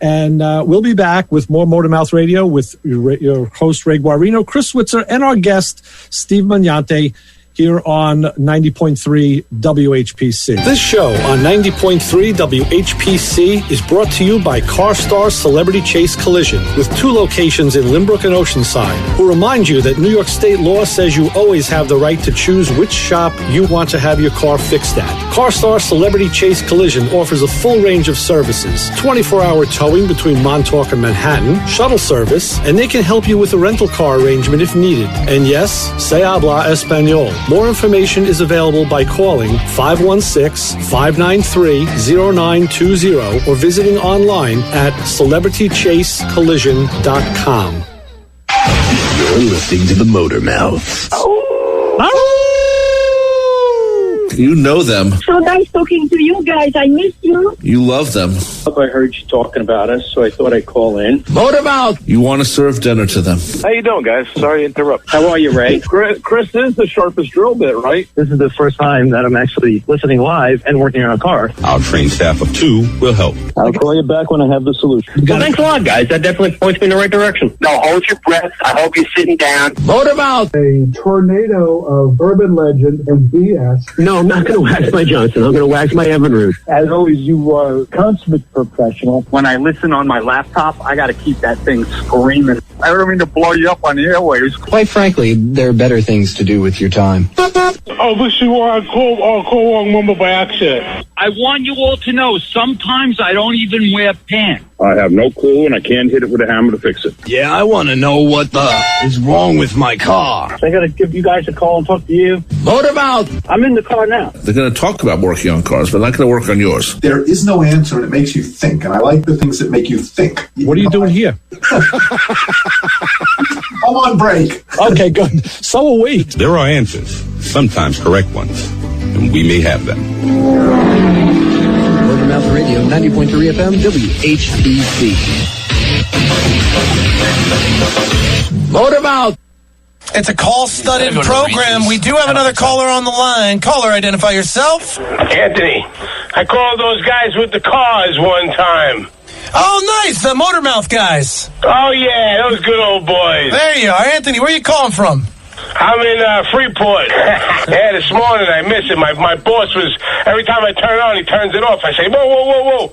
and we'll be back with more Motormouth Radio with your host, Ray Guarino, Chris Switzer, and our guest, Steve Magnante, here on 90.3 WHPC. This show on 90.3 WHPC is brought to you by CarStar Celebrity Chase Collision, with 2 locations in Lynbrook and Oceanside, who remind you that New York State law says you always have the right to choose which shop you want to have your car fixed at. CarStar Celebrity Chase Collision offers a full range of services: 24-hour towing between Montauk and Manhattan, shuttle service, and they can help you with a rental car arrangement if needed. And yes, se habla español. More information is available by calling 516-593-0920 or visiting online at celebritychasecollision.com. You're listening to the Motormouth. You know them. So nice talking to you guys. I miss you. You love them. I heard you talking about us, so I thought I'd call in. Motormouth! You want to serve dinner to them. How you doing, guys? Sorry to interrupt. How are you, Ray? Chris is the sharpest drill bit, right? This is the first time that I'm actually listening live and working on a car. Our trained staff of 2 will help. I'll call you back when I have the solution. Well, thanks a lot, guys. That definitely points me in the right direction. No, hold your breath. I hope you're sitting down. Motormouth! A tornado of urban legend and BS. No, I'm not going to wax my Johnson. I'm going to wax my Evinrude. As always, you are consummate professional. When I listen on my laptop, I got to keep that thing screaming. I don't mean to blow you up on the airwaves. Quite frankly, there are better things to do with your time. Oh, this is where I call wrong number by accident. I want you all to know, sometimes I don't even wear pants. I have no clue, and I can't hit it with a hammer to fix it. Yeah, I want to know what is wrong with my car. I got to give you guys a call and talk to you. Motormouth! I'm in the car now. They're going to talk about working on cars, but not going to work on yours. There is no answer, and it makes you think, and I like the things that make you think. What are you doing here? I'm on break. Okay, good. So are we. There are answers, sometimes correct ones, and we may have them. Motormouth Radio, 90.3 FM, WHPC. Motormouth. It's a call-studded program. We do have another caller on the line. Caller, identify yourself. Anthony. I called those guys with the cars one time. Oh, nice. The Motormouth guys. Oh, yeah. Those good old boys. There you are. Anthony, where are you calling from? I'm in Freeport. Yeah, this morning I miss it. My boss was, every time I turn it on, he turns it off. I say, whoa.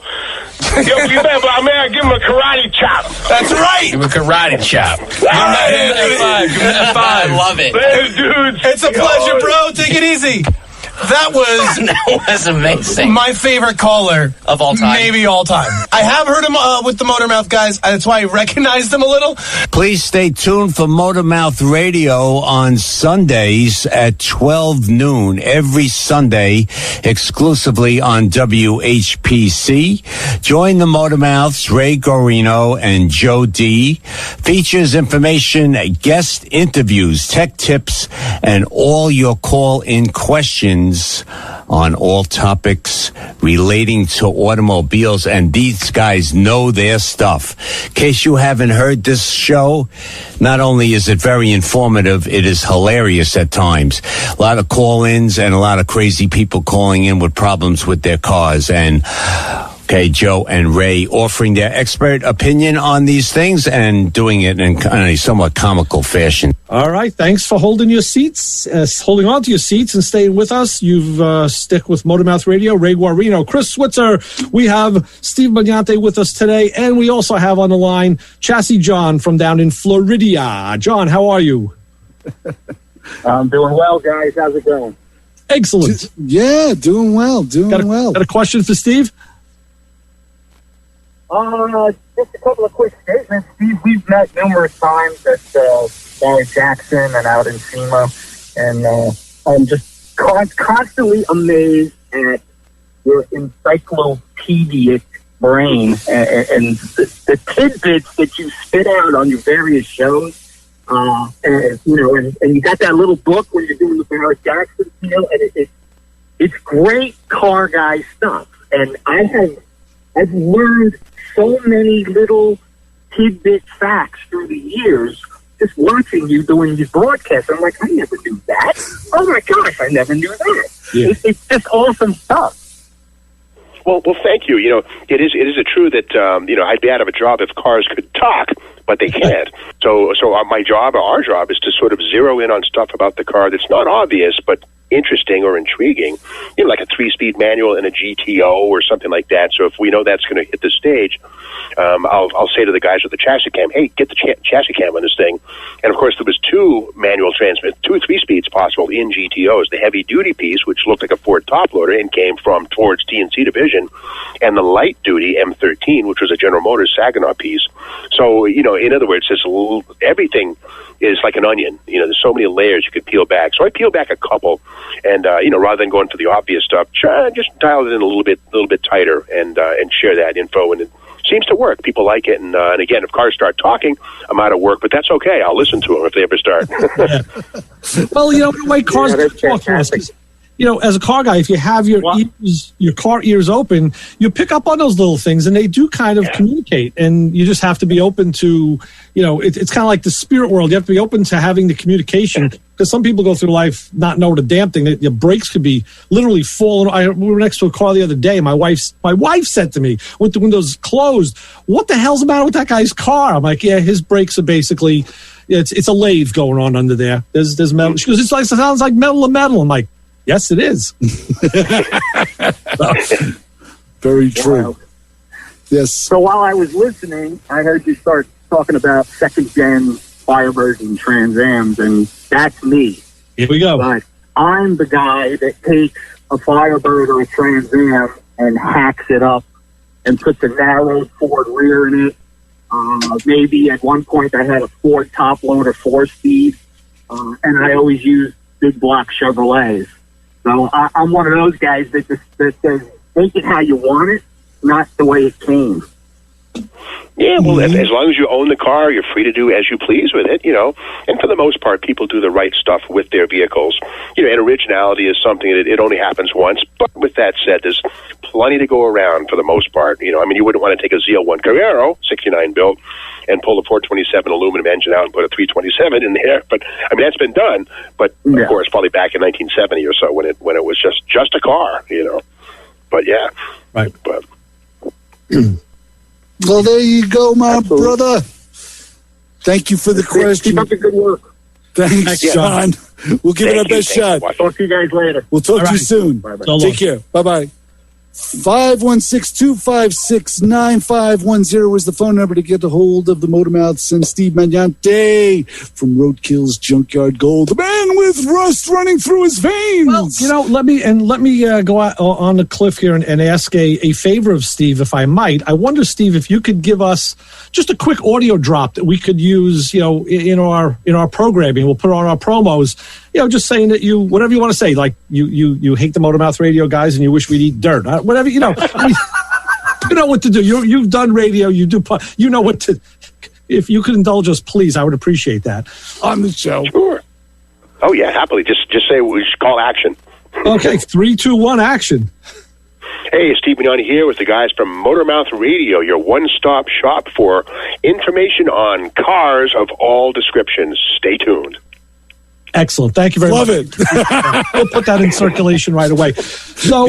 Yo, you better, I mean, I give him a karate chop. That's right. Give him a karate chop. Give him a five. I love it. Later, dudes. It's a pleasure, bro. Take it easy. That was amazing. My favorite caller of all time. Maybe all time. I have heard him with the Motormouth guys. That's why I recognized him a little. Please stay tuned for Motormouth Radio on Sundays at 12 noon. Every Sunday, exclusively on WHPC. Join the Motormouths, Ray Gorino and Joe D. Features information, guest interviews, tech tips, and all your call-in questions on all topics relating to automobiles, and these guys know their stuff. In case you haven't heard this show, not only is it very informative, it is hilarious at times. A lot of call-ins and a lot of crazy people calling in with problems with their cars, and okay, Joe and Ray offering their expert opinion on these things and doing it in a somewhat comical fashion. All right. Thanks for holding your seats, holding on to your seats and staying with us. You've stick with Motormouth Radio, Ray Guarino, Chris Switzer. We have Steve Magnante with us today, and we also have on the line Chassis John from down in Florida. John, how are you? I'm doing well, guys. How's it going? Excellent. Yeah, doing well. Got a question for Steve? Just a couple of quick statements. Steve, we've met numerous times at Barret-Jackson and out in SEMA, and I'm just constantly amazed at your encyclopedic brain and the tidbits that you spit out on your various shows. And you got that little book where you're doing the Barret-Jackson, and it's great car guy stuff. And I've learned so many little tidbit facts through the years just watching you doing these broadcasts. I'm like, I never knew that. Oh my gosh, I never knew that. Yeah. It's just awesome stuff. Well, thank you. It is true that I'd be out of a job if cars could talk, but they can't. So my job, or our job, is to sort of zero in on stuff about the car that's not obvious, but interesting or intriguing, like a 3-speed manual in a GTO or something like that. So if we know that's going to hit the stage, I'll say to the guys with the chassis cam, hey, get the chassis cam on this thing. And of course, there was 2 manual transmissions, 2 3-speeds possible in GTOs. The heavy duty piece, which looked like a Ford top loader and came from Ford's TNC division, and the light duty M13, which was a General Motors Saginaw piece. So, in other words, everything is like an onion. There's so many layers you could peel back. So I peel back a couple, and rather than going for the obvious stuff, just dial it in a little bit tighter and share that info. And it seems to work. People like it. And again, if cars start talking, I'm out of work, but that's okay. I'll listen to them if they ever start. Well, the way cars talk to us, as a car guy, if you have your car ears open, you pick up on those little things, and they do kind of communicate. And you just have to be open to, it's kind of like the spirit world. You have to be open to having the communication, because some people go through life not knowing a damn thing. Your brakes could be literally falling. We were next to a car the other day. My wife said to me, with the windows closed, "What the hell's the matter with that guy's car?" I'm like, "Yeah, his brakes are basically, it's a lathe going on under there. There's metal." She goes, "It sounds like metal to metal." I'm like, yes, it is. Very true. Wow. Yes. So while I was listening, I heard you start talking about second-gen Firebirds and Trans Ams, and that's me. Here we go. But I'm the guy that takes a Firebird or a Trans Am and hacks it up and puts a narrow Ford rear in it. Maybe at one point I had a Ford top loader 4-speed, and I always use big block Chevrolets. So I'm one of those guys that says, make it how you want it, not the way it came. Yeah, well, as long as you own the car, you're free to do as you please with it, And for the most part, people do the right stuff with their vehicles. And originality is something that it only happens once. But with that said, there's plenty to go around for the most part. You wouldn't want to take a ZL1 Carrero, 69 built, and pull a 427 aluminum engine out and put a 327 in there. But that's been done. But of course, probably back in 1970 or so when it was just a car, But yeah, right. But. Well, there you go, my brother. Thank you for the question. Keep up the good work. Thanks, John. We'll give it our best shot. Talk to you guys later. We'll talk to you soon. Bye-bye. Take care. Bye-bye. 516-256-9510 is the phone number to get a hold of the Motor Mouths and Steve Magnante from Roadkill's Junkyard Gold. The man with rust running through his veins. Well, let me go out on the cliff here and ask a favor of Steve, if I might. I wonder, Steve, if you could give us just a quick audio drop that we could use, in our programming. We'll put on our promos. Just saying that whatever you want to say, like you hate the Motor Mouth Radio guys and you wish we'd eat dirt. Whatever, you know what to do. You've done radio. You do. You know what to. If you could indulge us, please, I would appreciate that on the show. Sure. Oh yeah, happily. Just say we should call action. Okay, 3, 2, 1, action. Hey, Steve Magnante here with the guys from Motor Mouth Radio, your one-stop shop for information on cars of all descriptions. Stay tuned. Excellent. Thank you very much. Love it. We'll put that in circulation right away. So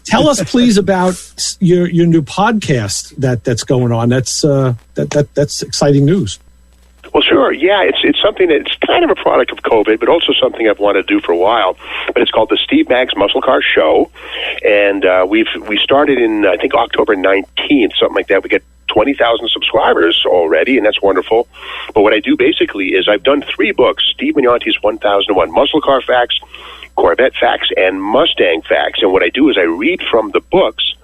tell us, please, about your new podcast that's going on. That's exciting news. Well, sure. Yeah, it's something that's kind of a product of COVID, but also something I've wanted to do for a while. But it's called the Steve Magg's Muscle Car Show, and we started in I think October 19th, something like that. We get 20,000 subscribers already, and that's wonderful. But what I do basically is I've done 3 books: Steve Magnante's 1001 Muscle Car Facts, Corvette Facts, and Mustang Facts. And what I do is I read from the books,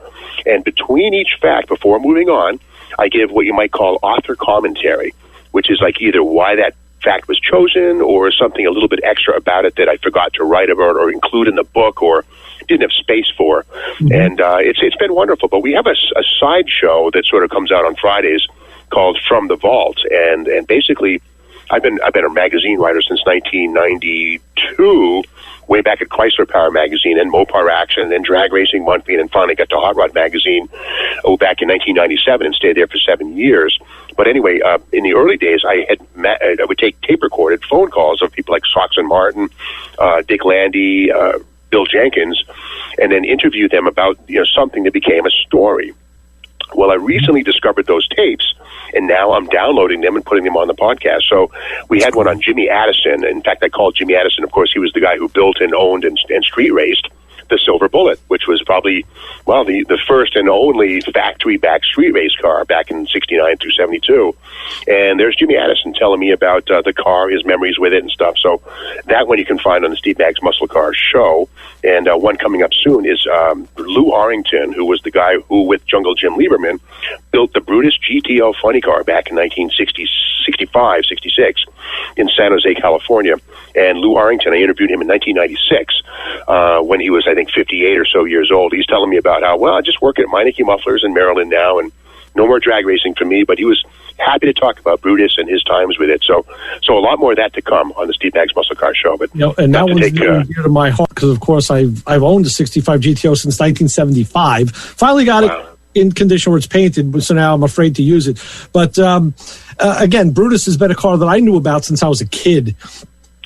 and between each fact, before moving on, I give what you might call author commentary, which is like either why that fact was chosen or something a little bit extra about it that I forgot to write about or include in the book or didn't have space for. Mm-hmm. And it's been wonderful. But we have a side show that sort of comes out on Fridays called From the Vault. And basically, I've been a magazine writer since 1992, way back at Chrysler Power Magazine and Mopar Action and then Drag Racing Monthly, and then finally got to Hot Rod Magazine back in 1997 and stayed there for 7 years. But anyway, in the early days, I would take tape-recorded phone calls of people like Sox and Martin, Dick Landy, Bill Jenkins, and then interview them about something that became a story. Well, I recently discovered those tapes, and now I'm downloading them and putting them on the podcast. So we had one on Jimmy Addison. In fact, I called Jimmy Addison. Of course, he was the guy who built and owned and street raced the Silver Bullet, which was probably, the first and only factory-backed street race car back in 69 through 72. And there's Jimmy Addison telling me about the car, his memories with it and stuff. So that one you can find on the Steve Magg's Muscle Car Show. And one coming up soon is Lou Arrington, who was the guy who, with Jungle Jim Lieberman, built the Brutus Gto funny car back in 1965, 66 in San Jose, California. And Lou Arrington, I interviewed him in 1996 when he was, I think, 58 or so years old. He's telling me about how, I just work at Meineke Mufflers in Maryland now, and no more drag racing for me, but he was happy to talk about Brutus and his times with it. So a lot more of that to come on the Steve Magg's Muscle Car Show. But and that one's near to my heart because, of course, I've owned a 65 GTO since 1975. Finally got it in condition where it's painted, so now I'm afraid to use it. But again, Brutus has been a car that I knew about since I was a kid.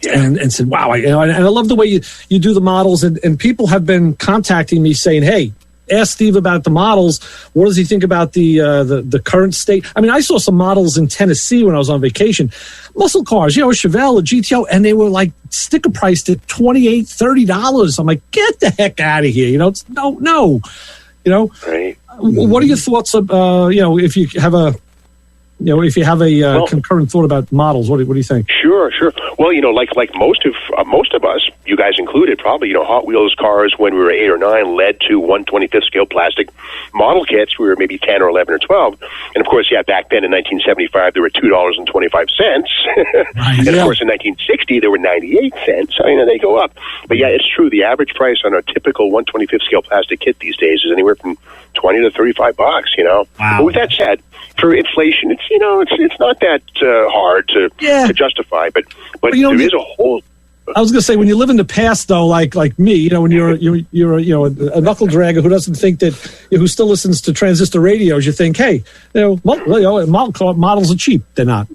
Yeah. And said, wow, and I love the way you do the models, and people have been contacting me saying, hey, ask Steve about the models. What does he think about the current state? I mean, I saw some models in Tennessee when I was on vacation, muscle cars, a Chevelle, a GTO, and they were like sticker priced at $28, $30. I'm like, get the heck out of here. It's no. Right. What are your thoughts of, if you have a concurrent thought about models, what do you think? Sure. Well, like most of us, you guys included, probably, Hot Wheels cars when we were 8 or 9 led to 1/25th scale plastic model kits. We were maybe 10 or 11 or 12. And of course, back then in 1975, there were $2.25. And of course, in 1960, there were 98 cents. So, they go up. But it's true. The average price on a typical 1/25th scale plastic kit these days is anywhere from $20 to $35. Wow. But with that said, for inflation, it's not that hard to justify. But there is a whole. I was going to say, when you live in the past, though, like me, when you're a knuckle dragger who doesn't think that, who still listens to transistor radios, you think, hey, models are cheap. They're not.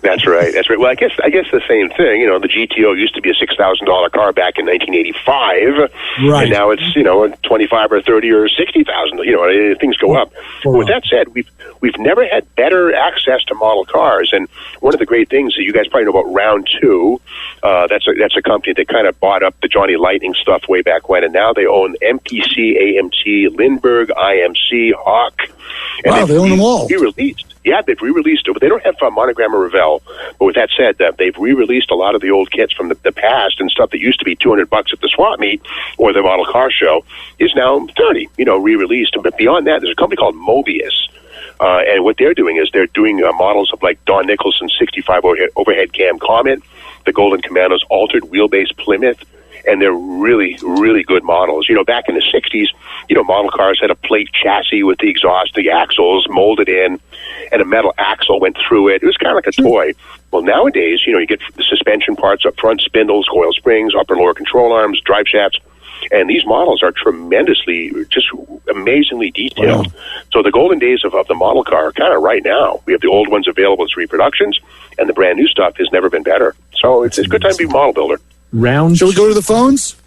That's right. Well, I guess the same thing. The GTO used to be a $6,000 car back in 1985, right? And now it's $25 or $30 or $60,000. Things go up. But with that said, we've never had better access to model cars, and one of the great things that you guys probably know about Round 2. That's a company that kind of bought up the Johnny Lightning stuff way back when, and now they own MPC, AMT, Lindbergh, IMC, Hawk. And wow, they own them all. Re-released. Yeah, they've re-released it. They don't have Monogram or Revell. But with that said, they've re-released a lot of the old kits from the past, and stuff that used to be $200 at the swap meet or the model car show is now $30. Re-released. But beyond that, there's a company called Mobius. And what they're doing is they're doing models of like Don Nicholson's 65 overhead cam Comet, the Golden Commando's altered wheelbase Plymouth, and they're really, really good models. Back in the 60s, model cars had a plate chassis with the exhaust, the axles molded in, and a metal axle went through it. It was kind of like a toy. Well, nowadays, you get the suspension parts up front, spindles, coil springs, upper and lower control arms, drive shafts, and these models are tremendously, just amazingly detailed. Wow. So the golden days of the model car are kind of right now. We have the old ones available as reproductions, and the brand new stuff has never been better. So it's a good time to be a model builder. Shall we go to the phones?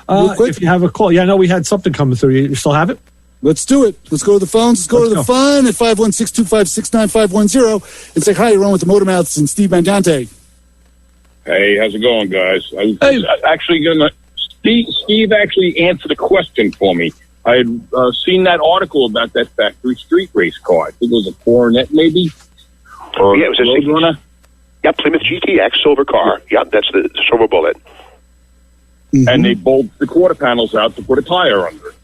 If you have a call. Yeah, I know we had something coming through. You still have it? Let's do it. Let's go to the phones. Let's go to the fun at 516-256-9510 and say hi. You're on with the Motor Mouths and Steve Magnante. Hey, how's it going, guys? I was actually going to... Steve actually answered a question for me. I had seen that article about that factory street race car. I think it was a Coronet, maybe? Or it was a Roadrunner. Yeah, Plymouth GTX silver car. Yeah, that's the silver bullet. Mm-hmm. And they bolt the quarter panels out to put a tire under it.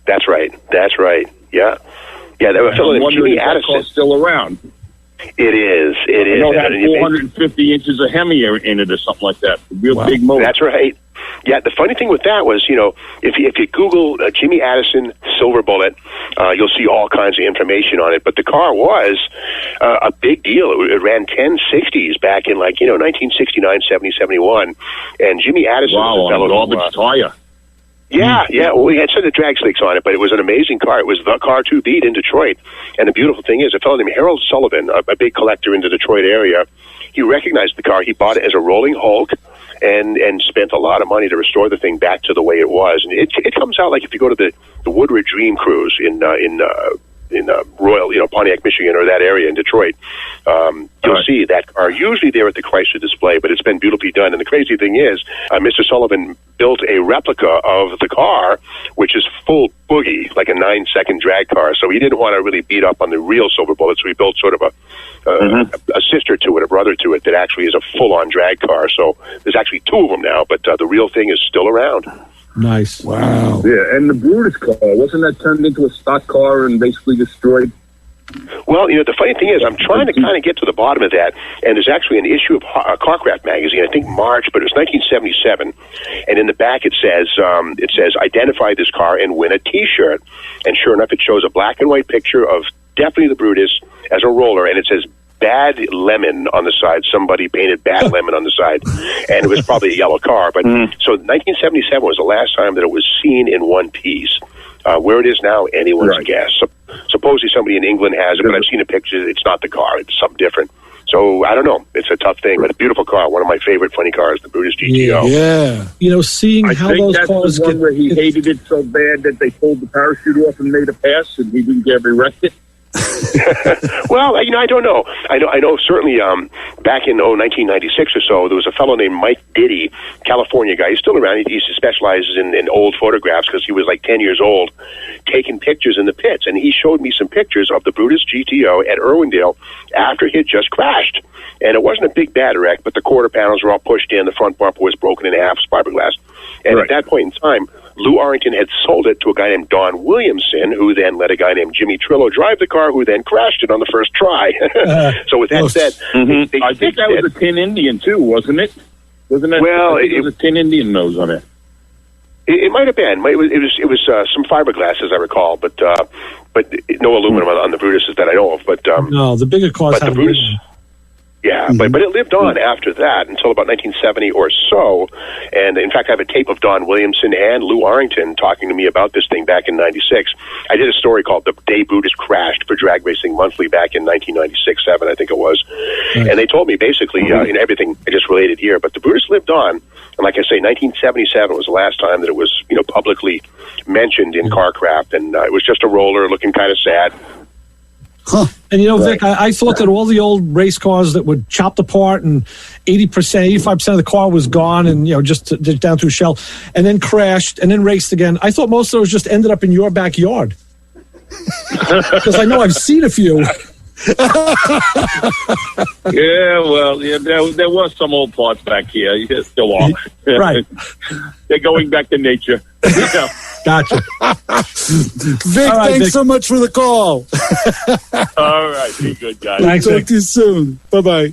That's right. Yeah. Yeah, they were filling Jimmy Addison. Car's still around. It is. It had 450 inches of Hemi in it or something like that. A real big motor. That's right. Yeah, the funny thing with that was, if you Google Jimmy Addison Silver Bullet, you'll see all kinds of information on it. But the car was a big deal. It ran 1060s back in 1969, 70, 71. And Jimmy Addison was a fellow garbage tire. Yeah. Well, we had set of drag slicks on it, but it was an amazing car. It was the car to beat in Detroit. And the beautiful thing is, a fellow named Harold Sullivan, a big collector in the Detroit area, he recognized the car. He bought it as a rolling Hulk and spent a lot of money to restore the thing back to the way it was. And it comes out like if you go to the Woodridge Dream Cruise in Royal, Pontiac, Michigan, or that area in Detroit, you'll see that car usually there at the Chrysler display, but it's been beautifully done. And the crazy thing is, Mr. Sullivan built a replica of the car, which is full boogie, like a 9-second drag car. So he didn't want to really beat up on the real Silver Bullet, so he built sort of a sister to it, a brother to it, that actually is a full-on drag car. So there's actually 2 of them now, but the real thing is still around. Nice. Wow. Yeah, and the Brutus car, wasn't that turned into a stock car and basically destroyed? Well, the funny thing is, I'm trying to kind of get to the bottom of that, and there's actually an issue of Carcraft magazine, I think March, but it was 1977, and in the back it says, identify this car and win a T-shirt, and sure enough, it shows a black and white picture of definitely the Brutus as a roller, and it says Bad Lemon on the side. Somebody painted Bad Lemon on the side, and it was probably a yellow car, but so 1977 was the last time that it was seen in one piece. Where it is now, anyone's guess. Supposedly somebody in England has it, but I've seen a picture. It's not the car. It's something different. So, I don't know. It's a tough thing, but a beautiful car. One of my favorite funny cars, the Brutus GTO. Yeah. Seeing how those cars get... where he hated it so bad that they pulled the parachute off and made a pass, and he didn't get arrested. Well, I don't know. I know certainly back in 1996 or so, there was a fellow named Mike Diddy, California guy. He's still around. He specializes in old photographs because he was like 10 years old, taking pictures in the pits. And he showed me some pictures of the Brutus Gto at Irwindale after he had just crashed. And it wasn't a big bad wreck, but the quarter panels were all pushed in. The front bumper was broken in half, fiberglass. And at that point in time, Lou Arrington had sold it to a guy named Don Williamson, who then let a guy named Jimmy Trillo drive the car, who then crashed it on the first try. So with that said, they I think that was a Tin Indian too, wasn't it? Wasn't it? Well, it was a Tin Indian nose on it. It might have been. It was some fiberglass, as I recall, but no aluminum on the Brutuses that I know of. But no, the bigger cars have Brutus. Yeah, but it lived on after that until about 1970 or so. And in fact, I have a tape of Don Williamson and Lou Arrington talking to me about this thing back in '96. I did a story called "The Day Brutus Crashed" for Drag Racing Monthly back in 1996-7, I think it was. And they told me basically everything I just related here. But the Brutus lived on, and like I say, 1977 was the last time that it was publicly mentioned in CarCraft, and it was just a roller looking kind of sad. Huh. And Vic, I thought that all the old race cars that were chopped apart and 85% of the car was gone and just down to a shell, and then crashed and then raced again. I thought most of those just ended up in your backyard because I know I've seen a few. There was some old parts back here. You still are. Right. They're going back to nature. Gotcha. Vic, thanks so much for the call. All right. Be good, guys. Thanks, talk to you soon. Bye-bye.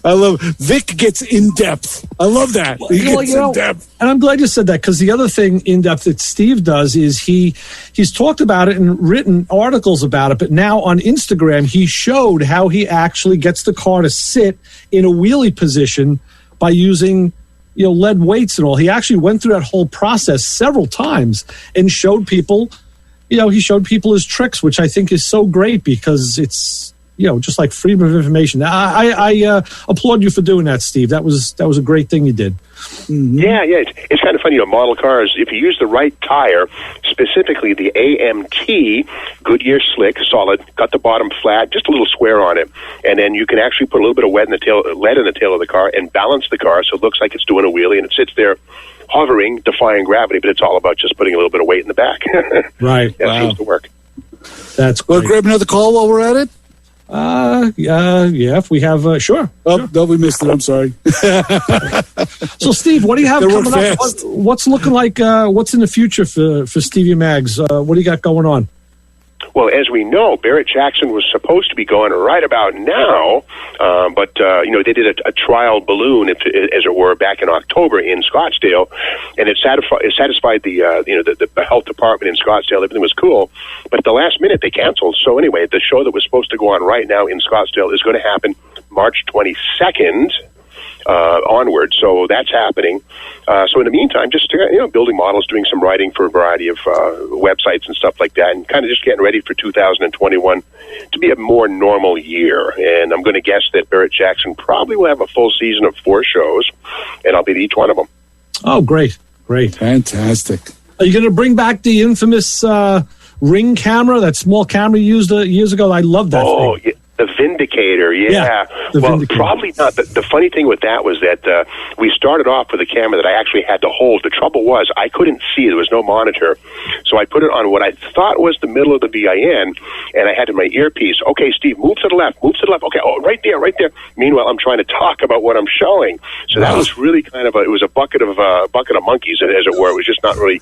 I love Vic gets in-depth. I love that. He gets in-depth. And I'm glad you said that, because the other thing in-depth that Steve does is he's talked about it and written articles about it, but now on Instagram he showed how he actually gets the car to sit in a wheelie position by using lead weights and all. He actually went through that whole process several times and showed people, he showed people his tricks, which I think is so great because it's, just like freedom of information. I applaud you for doing that, Steve. That was a great thing you did. Mm-hmm. Yeah. It's kind of funny, model cars, if you use the right tire, specifically the AMT, Goodyear Slick, solid, got the bottom flat, just a little square on it, and then you can actually put a little bit of lead in the tail of the car and balance the car so it looks like it's doing a wheelie, and it sits there hovering, defying gravity, but it's all about just putting a little bit of weight in the back. Right. That seems to work. That's great. We'll grab another call while we're at it. Yeah, if we have, sure. Oh, no, we missed it. I'm sorry. So, Steve, what do you have coming up? What's looking like, what's in the future for Stevie Maggs? What do you got going on? Well, as we know, Barret-Jackson was supposed to be going right about now, but they did a trial balloon, as it were, back in October in Scottsdale, and it satisfied the health department in Scottsdale. Everything was cool, but at the last minute they canceled. So anyway, the show that was supposed to go on right now in Scottsdale is going to happen March 22nd. Onward, so that's happening. So in the meantime, just building models, doing some writing for a variety of websites and stuff like that, and kind of just getting ready for 2021 to be a more normal year. And I'm going to guess that Barret-Jackson probably will have a full season of 4 shows, and I'll be at each one of them. Oh, great, fantastic! Are you going to bring back the infamous Ring camera, that small camera you used years ago? I love that. Oh, yeah. The Vindicator, Vindicator. Probably not. The funny thing with that was that we started off with a camera that I actually had to hold. The trouble was I couldn't see. There was no monitor. So I put it on what I thought was the middle of the VIN, and I had in my earpiece, okay, Steve, move to the left. Okay, oh, right there. Meanwhile, I'm trying to talk about what I'm showing. So that was really kind of it was a bucket of monkeys, as it were. It was just not really,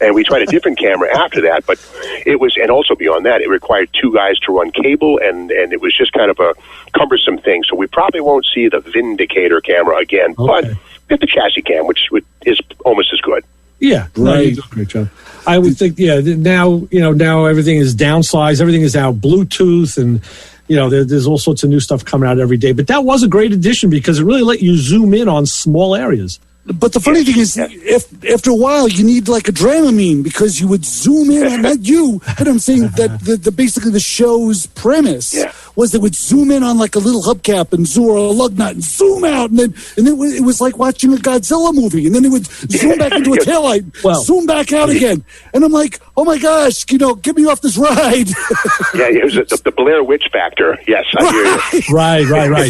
and we tried a different camera after that, but it was, and also beyond that, it required 2 guys to run cable, and it was just kind of a cumbersome thing. So we probably won't see the Vindicator camera again, but get the chassis cam, which is almost as good. Yeah, right. Great job. I would think, now everything is downsized. Everything is now Bluetooth, and there's all sorts of new stuff coming out every day. But that was a great addition because it really let you zoom in on small areas. But the funny thing is, if after a while you need like a Dramamine because you would zoom in on not you, but I'm saying that basically the show's premise was they would zoom in on like a little hubcap and zoom or a lug nut and zoom out, and then it was like watching a Godzilla movie, and then it would zoom back into a taillight, zoom back out again, and I'm like, oh my gosh, get me off this ride. Yeah, it was the Blair Witch factor. Yes, I hear you. Right.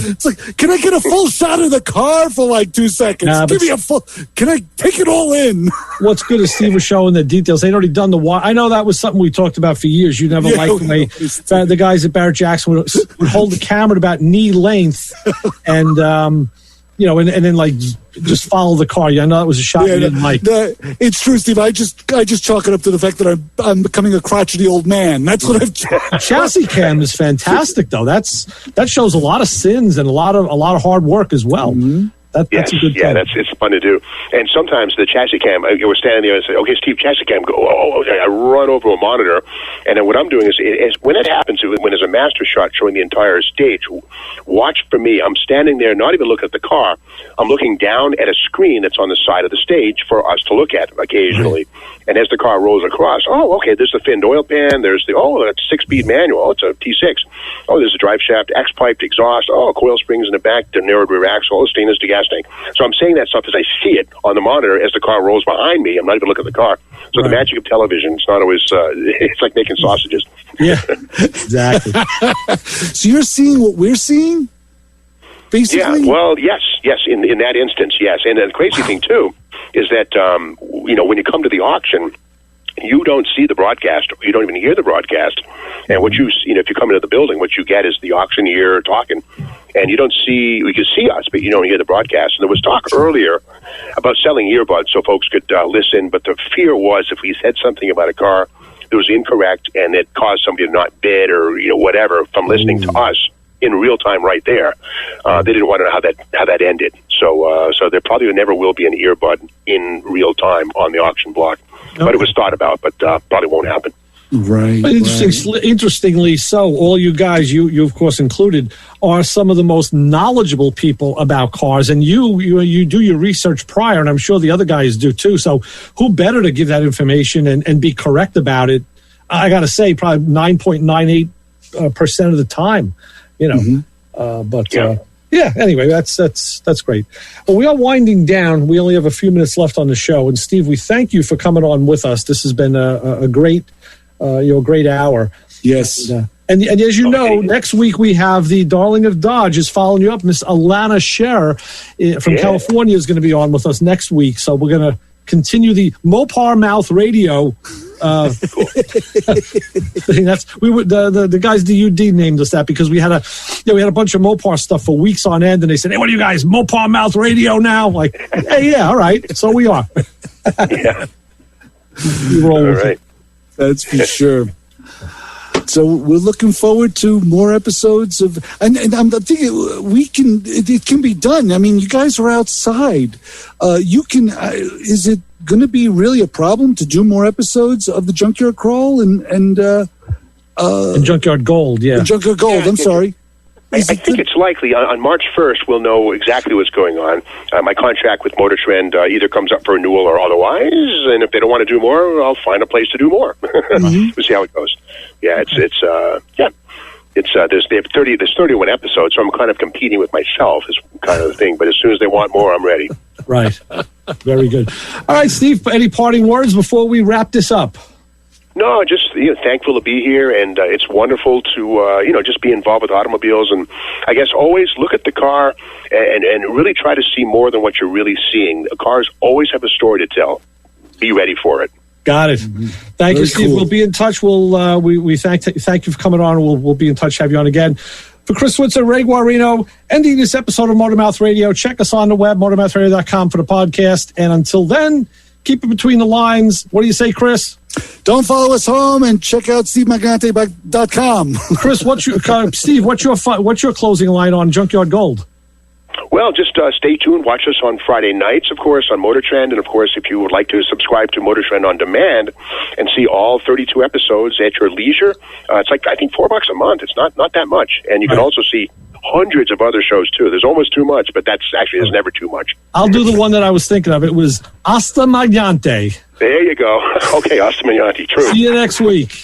It's like, can I get a full shot of the car for like 2 seconds? Give me a full. Can I take it all in? What's good is Steve was showing the details. They'd already done the wire. I know that was something we talked about for years. You never liked the way the guys at Barret-Jackson would hold the camera at about knee length, and and then like just follow the car. I know that was a shot you didn't like. It's true, Steve. I just chalk it up to the fact that I'm becoming a crotchety old man. That's what I've. Chassis cam is fantastic, though. That shows a lot of sins and a lot of hard work as well. Mm-hmm. That's a good thing. It's fun to do. And sometimes the chassis cam, we're standing there and say, okay, Steve, chassis cam, go. Oh, okay. I run over a monitor. And then what I'm doing is when it happens, when there's a master shot showing the entire stage, watch for me. I'm standing there, not even looking at the car. I'm looking down at a screen that's on the side of the stage for us to look at occasionally. Right. And as the car rolls across, okay, there's the finned oil pan. There's that's a 6-speed manual. Oh, it's a T6. Oh, there's a drive shaft, X-pipe, exhaust. Oh, coil springs in the back, the narrowed rear axle, stainless to gas tank. So I'm saying that stuff as I see it on the monitor as the car rolls behind me. I'm not even looking at the car. So the magic of television, it's not always, it's like making sausages. Yeah, exactly. So you're seeing what we're seeing? Basically? Yeah, well, yes, in that instance, yes. And the crazy thing, too, is that, when you come to the auction, you don't see the broadcast. You don't even hear the broadcast. And what if you come into the building, what you get is the auctioneer talking. And you can see us, but you don't hear the broadcast. And there was talk earlier about selling earbuds so folks could listen. But the fear was if we said something about a car that was incorrect and it caused somebody to not bid or, whatever from listening to us in real time right there, they didn't want to know how that ended. So there probably never will be an earbud in real time on the auction block. Okay. But it was thought about, but probably won't happen. Right. Interestingly so, all you guys, you of course included, are some of the most knowledgeable people about cars, and you do your research prior, and I'm sure the other guys do too. So who better to give that information and be correct about it? I got to say, probably 9.98% of the time, Anyway, that's great. Well, we are winding down. We only have a few minutes left on the show, and Steve, we thank you for coming on with us. This has been a great. Great hour. Yes. And as you know, next week we have the darling of Dodge is following you up. Miss Alana Scherer from California is going to be on with us next week. So we're going to continue the Mopar Mouth Radio. The guys at the UD named us that because we had a bunch of Mopar stuff for weeks on end, and they said, "Hey, what are you guys, Mopar Mouth Radio now?" Like, hey, yeah, all right. So we are. Yeah. We roll with it. That's for sure. So we're looking forward to more episodes of, and I'm thinking it can be done. I mean, you guys are outside. You can. Is it going to be really a problem to do more episodes of the Junkyard Crawl and Junkyard Gold? Yeah, Junkyard Gold. I'm sorry. I think it's likely. On March 1st, we'll know exactly what's going on. My contract with MotorTrend either comes up for renewal or otherwise, and if they don't want to do more, I'll find a place to do more. We'll see how it goes. Yeah, there's 31 episodes, so I'm kind of competing with myself is kind of the thing. But as soon as they want more, I'm ready. Right. Very good. All right, Steve, any parting words before we wrap this up? No, just thankful to be here, and it's wonderful to just be involved with automobiles, and I guess always look at the car and really try to see more than what you're really seeing. The cars always have a story to tell. Be ready for it. Got it. Thank you, Steve. Cool. We'll be in touch. We'll we thank you for coming on. We'll be in touch. Have you on again. For Chris Switzer, Ray Guarino, ending this episode of Motormouth Radio. Check us on the web, motormouthradio.com for the podcast. And until then, keep it between the lines. What do you say, Chris? Don't follow us home and check out SteveMagnante.com. Chris, Steve, what's your closing line on Junkyard Gold? Well, just stay tuned. Watch us on Friday nights, of course, on MotorTrend. And, of course, if you would like to subscribe to MotorTrend on demand and see all 32 episodes at your leisure, it's like, I think, $4 a month. It's not that much. And you can also see hundreds of other shows, too. There's almost too much, but there's never too much. I'll do the one that I was thinking of. It was Asta Magnante. There you go. Okay, Asta Magnante. True. See you next week.